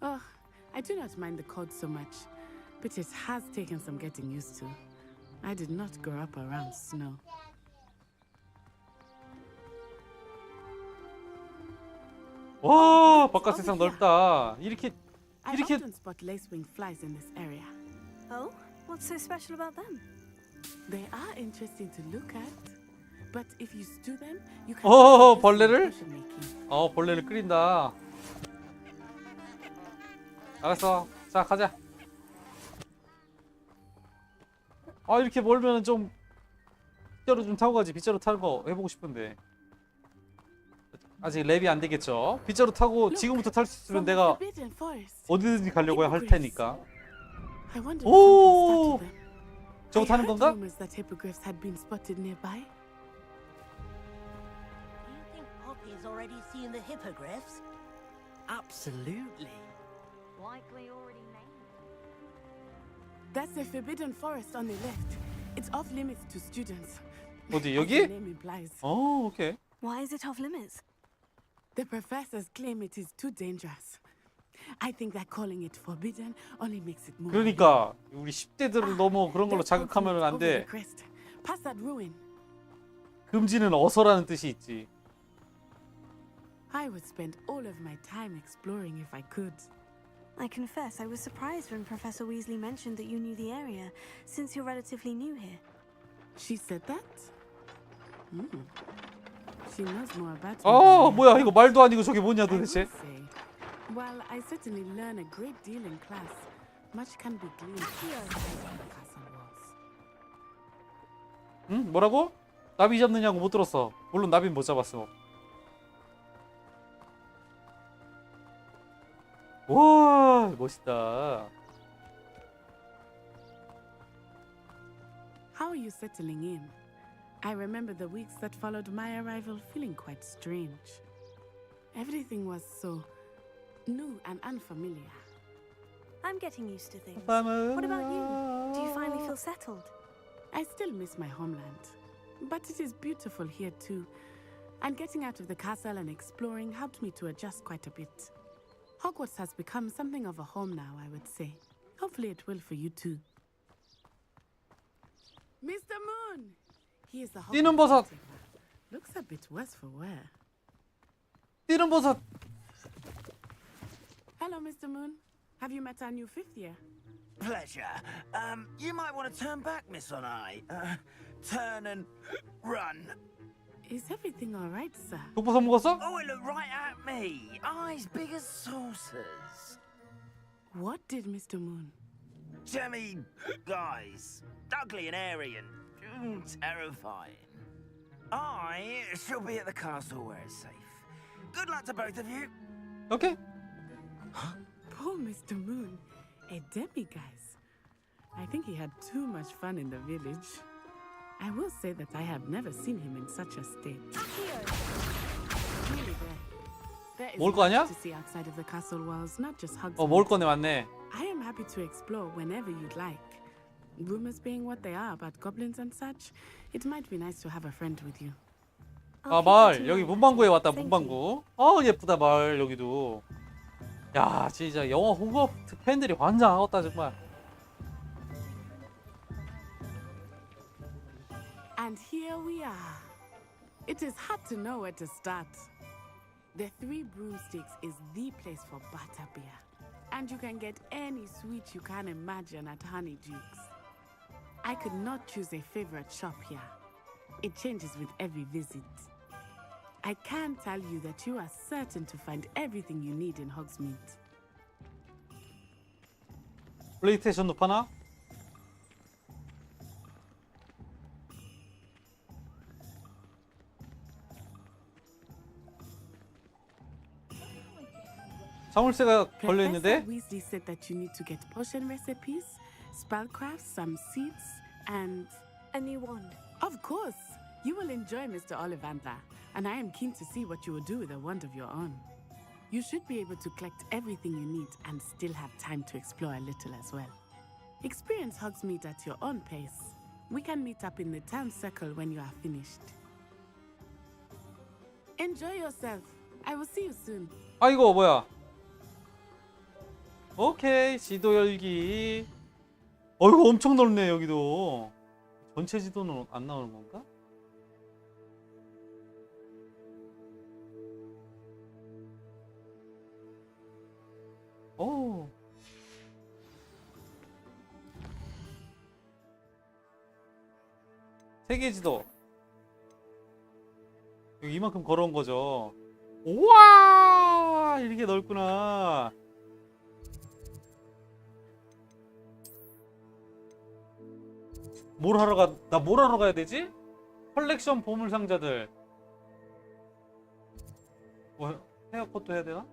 Oh, I do not mind the cold so much, but it has taken some getting used to. I did not grow up around snow. 와, 바깥 세상 넓다. 이렇게 I often spot lacewing flies in this area. Oh? What's so special about them? They are interesting to look at, but if you stew them, you can. 벌레를? 벌레를 끓인다. 알았어. 자, 가자. 이렇게 멀면 좀 빗자루 좀 타고 가지. 빗자루 타는 거 해보고 싶은데. 아직 랩이 안 되겠죠. 빗자루 타고 지금부터 탈 수 있으면 내가 Forbidden Forest. 어디든지 가려고 할 테니까. I wonder if 오! something started them. 저거 I 타는 heard 건가? rumors that hippogriffs had been spotted nearby. Do you think Poppy's already seen the hippogriffs? Absolutely. Likely already named. That's the Forbidden Forest on the left. It's off limits to students. 어디 As 여기? the name implies. 어, 오케이. Why is it off limits? The professors claim it is too dangerous. I think that calling it forbidden only makes it more. 그러니까 우리 10대들을 너무 그런 걸로 There's 자극하면 안 over the 돼. crest. Past that ruin. 금지는 어서라는 뜻이 있지. I would spend all of my time exploring if I could. I confess I was surprised when Professor Weasley mentioned that you knew the area, since you're relatively new here. She said that? She knows more about me. 어, than I 뭐야 thought. 이거 말도 아니고 저게 뭐냐 I will 도대체? say, while I certainly learn a great deal in class, much can be gleaned outside the castle walls. 응? 뭐라고? 나비 잡느냐고 못 들었어. 물론 나비는 못 잡았어. 와, 멋있다. How are you settling in? I remember the weeks that followed my arrival feeling quite strange. Everything was so new and unfamiliar. I'm getting used to things. What about you? Do you finally feel settled? I still miss my homeland, but it is beautiful here too. And getting out of the castle and exploring helped me to adjust quite a bit. Hogwarts has become something of a home now, I would say. Hopefully it will for you too. Mr. Moon! He is the 뛰는 Hogwarts 버섯. caretaker. Looks a bit worse for wear. 뛰는 버섯. Hello, Mr. Moon. Have you met our new fifth year? Pleasure. You might want to turn back, Miss On Eye. Turn and run. Is everything all right, sir? 독버섯 먹었어? Oh, it looked right at me. Eyes big as saucers. What did Mr. Moon? Jemmy guys. Ugly and airy and terrifying. I shall be at the castle where it's safe. Good luck to both of you. 오케이. Poor Mr. Moon. A demiguise. I think he had too much fun in the village. I will say that I have never seen him in such a state. Really there is 먹을 거 아니야? much to see outside of the castle walls, not just Hogsmeade. 어, 먹을 거네 맞네. I am happy to explore whenever you'd like. Rumors being what they are about goblins and such, it might be nice to have a friend with you. 아, 마을. 여기 문방구에 왔다. 문방구. 어, 예쁘다 마을 여기도. 야, 진짜 영화 호그와트 팬들이 환장하겠다 정말. And here we are. It is hard to know where to start. The Three Broomsticks is the place for butterbeer. And you can get any sweet you can imagine at Honeyduke's. I could not choose a favorite shop here. It changes with every visit. I can tell you that you are certain to find everything you need in Hogsmeade. 플레이스테이션도 파나? 자물쇠가 걸려 있는데. Professor Weasley said that you need to get potion recipes, spellcrafts, some seeds, and a new wand. Of course, you will enjoy Mr. Ollivander, and I am keen to see what you will do with a wand of your own. You should be able to collect everything you need and still have time to explore a little as well. Experience Hogsmeade at your own pace. We can meet up in the town circle when you are finished. Enjoy yourself. I will see you soon. 아, 이거 뭐야? 오케이, 지도 열기. 이거 엄청 넓네 여기도. 전체 지도는 안 나오는 건가? 오. 세계 지도. 여기 이만큼 걸어온 거죠. 우와, 이렇게 넓구나. 나 뭘 하러 가야 되지? 컬렉션 보물 상자들. 뭐 헤어컷도 해야 되나?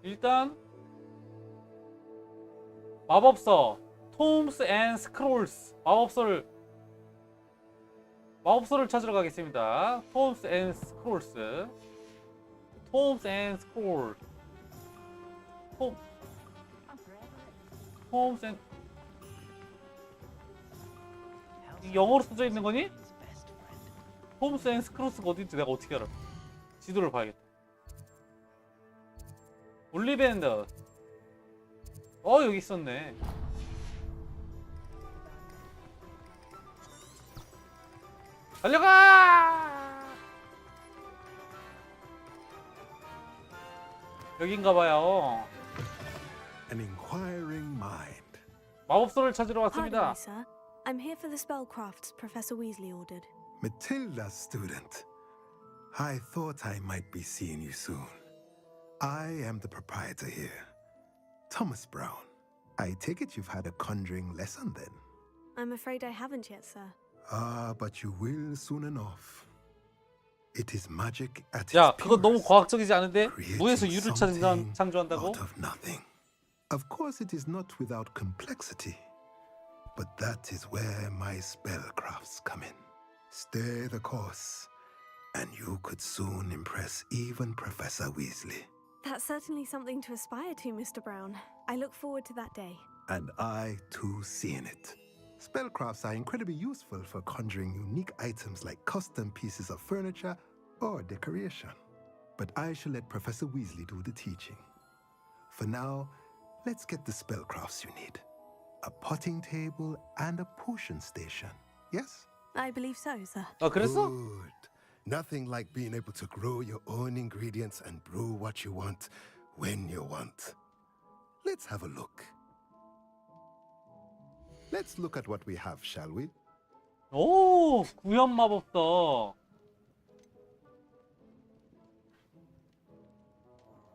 일단 마법서 톰스 앤 스크롤스 마법서를 찾으러 가겠습니다. 톰스 앤 스크롤스 톰스 앤 스크롤 톰스 앤 이 영어로 써져 있는 거니? 톰스 앤 스크롤스가 어딘지 내가 어떻게 알아? 지도를 봐야겠다. 올리밴더. 여기 있었네. 달려가! 여긴가봐요. An inquiring mind. 마법서를 찾으러 Pardon 왔습니다. me, sir. I'm here for the spellcrafts Professor Weasley ordered. Matilda's student. I thought I might be seeing you soon. I am the proprietor here, Thomas Brown. I take it you've had a conjuring lesson then? I'm afraid I haven't yet, sir. Ah, but you will soon enough. It is magic at 야, its 그거 너무 purest, 과학적이지 않은데? 무에서 creating 유를 something 창조한다고? out of nothing. Of course, it is not without complexity, but that is where my spellcrafts come in. Stay the course, and you could soon impress even Professor Weasley. That's certainly something to aspire to, Mr. Brown. I look forward to that day. And I too seeing it. Spellcrafts are incredibly useful for conjuring unique items like custom pieces of furniture or decoration. But I shall let Professor Weasley do the teaching. For now, let's get the spellcrafts you need. A potting table and a potion station. Yes? I believe so, sir. 그랬어? Good. Nothing like being able to grow your own ingredients and brew what you want when you want. Let's have a look. Let's look at what we have, shall we? 오, 구현 마법서.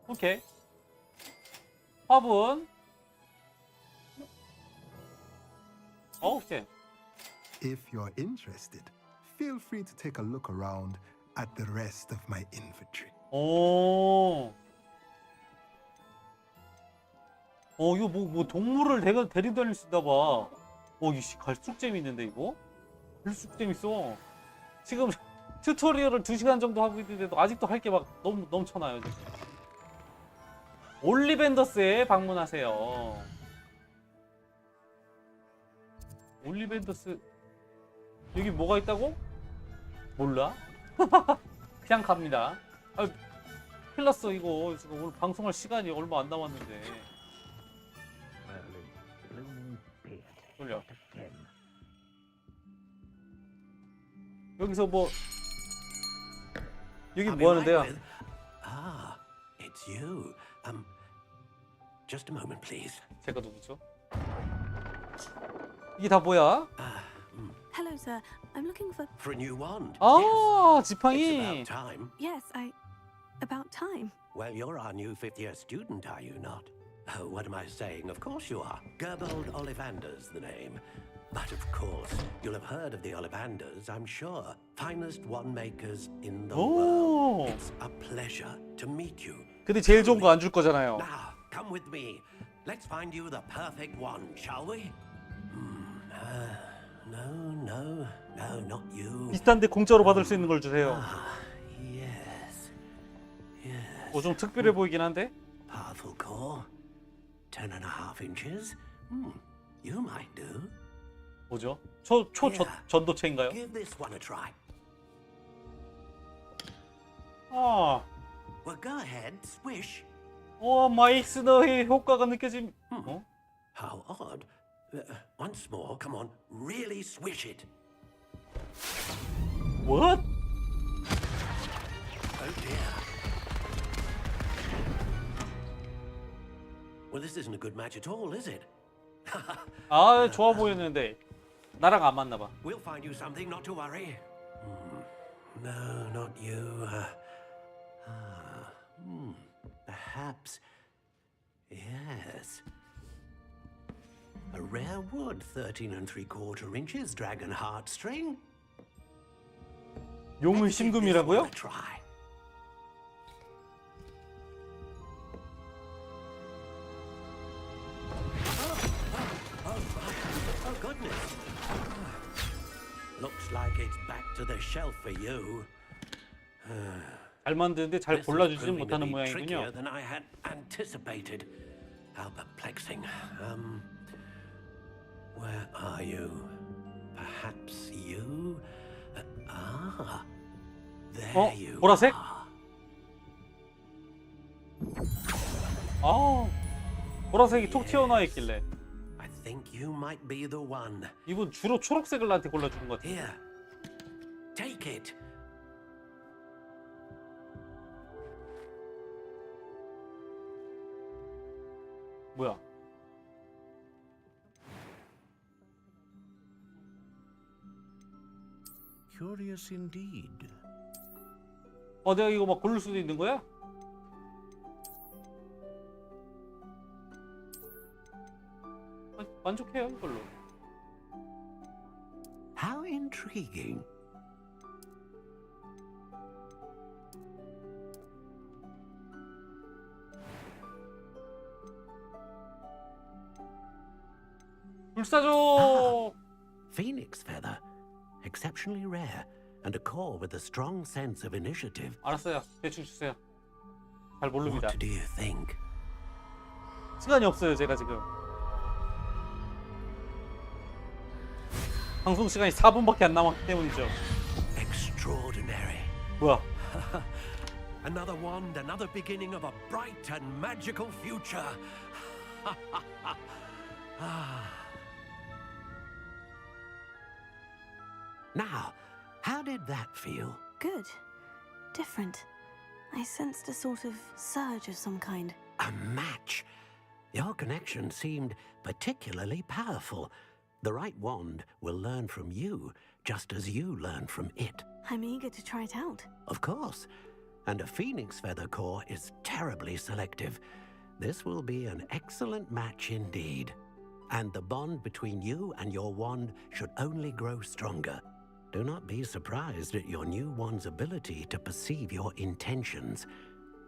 오케이. 화분. 오케이. If you're interested, feel free to take a look around at the rest of my inventory. 오. 이거 뭐 동물을 데리다닐 수 있나 봐. 이씨 갈수록 재밌는데 이거? 갈수록 재밌어. 지금 튜토리얼을 2시간 정도 하고 있는데도 아직도 할 게 막 너무 넘쳐나요. 지금. 올리밴더스에 방문하세요. 올리밴더스 여기 뭐가 있다고? 몰라? 그냥 갑니다. 큰일 났어 이거. 지금 오늘 방송할 시간이 얼마 안 남았는데. 돌려. 여기서 뭐 여기 뭐 하는데요? Ah, it's you. Just a moment, please. 제가 누구죠? 이게 다 뭐야? Hello, sir. I'm looking for... For a new wand. 아, It's 지팡이. about time. Yes, about time. Well, you're our new fifth-year student, are you not? Oh, what am I saying? Of course you are. Gerbold Ollivander's the name. But of course, you'll have heard of the Ollivanders, I'm sure. Finest wand makers in the world. It's a pleasure to meet you. 근데 제일 좋은 거 안 줄 거잖아요. Now, come with me. Let's find you the perfect wand, shall we? No, not you. 비슷한데 공짜로 받을 수 있는 걸 주세요. Yes. 좀 특별해 보이긴 한데. Powerful core. 10.5 inches. You might do. 뭐죠? 전도체인가요? Give this one a try. Well, go ahead, swish. 마이스너의 효과가 느껴짐. How odd. Once more, come on, really swish it. What? Oh dear. Well, this isn't a good match at all, is it? 좋아 보이는데 나랑 안 맞나 봐. We'll find you something, not to worry. No, not you. The perhaps. Yes. A rare wood, 13 3/4 inches, dragon heartstring. 용은 심금이라고요? Try. Oh goodness. Looks like it's back to the shelf for you. 잘 만드는데 잘 골라주지는 Proving to 못하는 be 모양이군요. trickier than I had anticipated. How perplexing. Where are you? Perhaps you? There you 보라색? are. 보라색이 톡 튀어나와 있길래. I think you might be the one. 이분 주로 초록색을 나한테 골라주는 것 같아. Here. Take it. 뭐야? Curious indeed. 내가 이거 막 고를 수도 있는 거야? 만족해요 이걸로. How intriguing. 불사조. Phoenix feather. Exceptionally rare. And a core with a strong sense of initiative. 알았어요. 대충 주세요. 잘 모릅니다. What do you think? 시간이 없어요 제가 지금. 방송 시간이 4분밖에 안 남았기 때문이죠. Extraordinary. 뭐야? Another wand, another beginning of a bright and magical future. Now, how did that feel? Good. Different. I sensed a sort of surge of some kind. A match. Your connection seemed particularly powerful. The right wand will learn from you, just as you learn from it. I'm eager to try it out. Of course. And a phoenix feather core is terribly selective. This will be an excellent match indeed. And the bond between you and your wand should only grow stronger. Do not be surprised at your new wand's ability to perceive your intentions,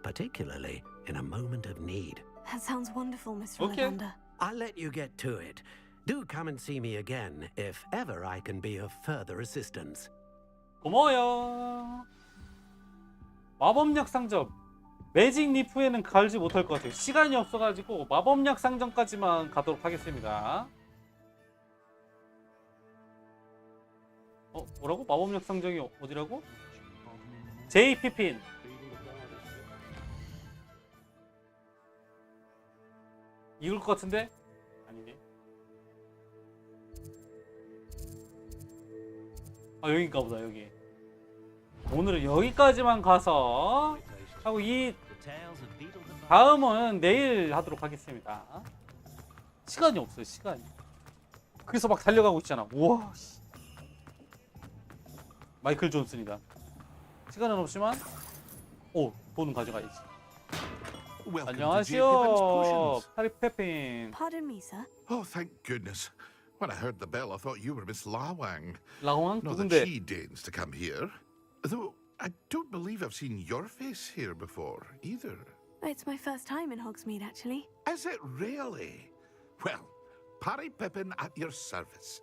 particularly in a moment of need. That sounds wonderful, Mr. Ollivander. I'll let you get to it. Do come and see me again if ever I can be of further assistance. 고마워요. 마법약 상점. 매직 리프에는 가지 못할 것 같아요. 시간이 없어가지고 마법약 상점까지만 가도록 하겠습니다. 뭐라고? 마법약 상점이 어디라고? 제이 피핀. 이걸 것 같은데? 아니네. 여긴가 보다 여기. 오늘은 여기까지만 가서 하고 이 다음은 내일 하도록 하겠습니다. 시간이 없어요 시간이. 그래서 막 달려가고 있잖아. 우와 마이클 존슨이다. 시간은 없지만 돈은 가져가야지. 안녕하세요 파리페핀. Pardon me, sir. Oh, thank goodness. When I heard the bell, I thought you were Miss Lawang. 라왕? Not that 누군데? she deigns to come here. Though I don't believe I've seen your face here before, either. It's my first time in Hogsmeade, actually. Is it really? Well, Parry Pippin at your service.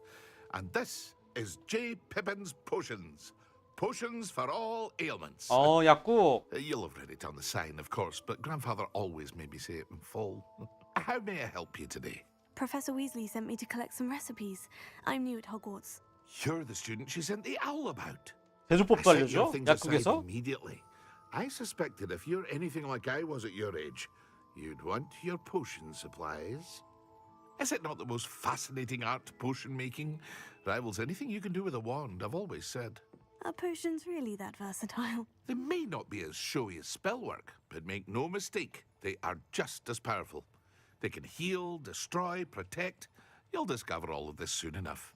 And this is J. Pippin's Potions. Potions for all ailments. 약국. You'll have read it on the sign, of course, but Grandfather always made me say it in full. How may I help you today? Professor Weasley sent me to collect some recipes. I'm new at Hogwarts. You're the student she sent the owl about. 제조법도 I set your 알려줘? things aside 약국에서? immediately. I suspected if you're anything like I was at your age, you'd want your potion supplies. Is it not the most fascinating art, potion making? Rivals anything you can do with a wand, I've always said. Are potions really that versatile? They may not be as showy as spellwork, but make no mistake, they are just as powerful. They can heal, destroy, protect. You'll discover all of this soon enough.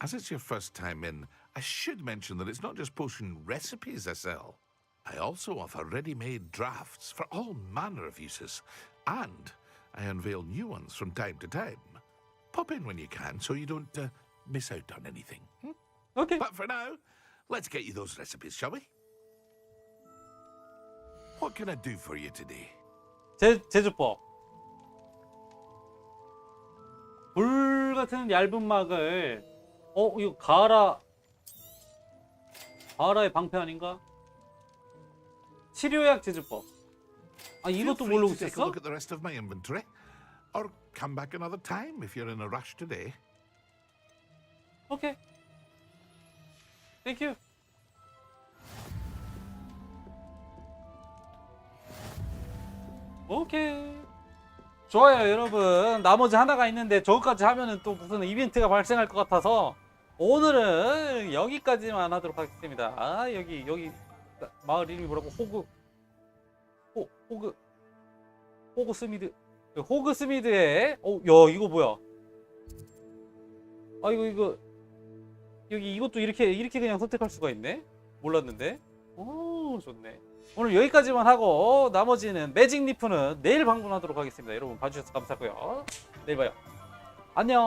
As it's your first time in, I should mention that it's not just potion recipes I sell. I also offer ready-made drafts for all manner of uses, and I unveil new ones from time to time. Pop in when you can so you don't miss out on anything. Okay. But for now, let's get you those recipes, shall we? What can I do for you today? 제조법. 불 같은 얇은 막을 이거 가라의 방패 아닌가? 치료약 제조법. 아, Feel 이것도 free 모르고 to take a 있었어? look at the rest of my inventory, or come back another time if you're in a rush today. 오케이. 땡큐. 오케이. 좋아요, 여러분. 나머지 하나가 있는데 저것까지 하면은 또 무슨 이벤트가 발생할 것 같아서 오늘은 여기까지만 하도록 하겠습니다. 아, 여기 마을 이름이 뭐라고? 호그스미드의 야, 이거 뭐야? 아, 이거 이것도 이렇게 그냥 선택할 수가 있네? 몰랐는데. 오, 좋네. 오늘 여기까지만 하고 나머지는 매직 리프는 내일 방문하도록 하겠습니다. 여러분 봐주셔서 감사하고요. 내일 봐요. 안녕.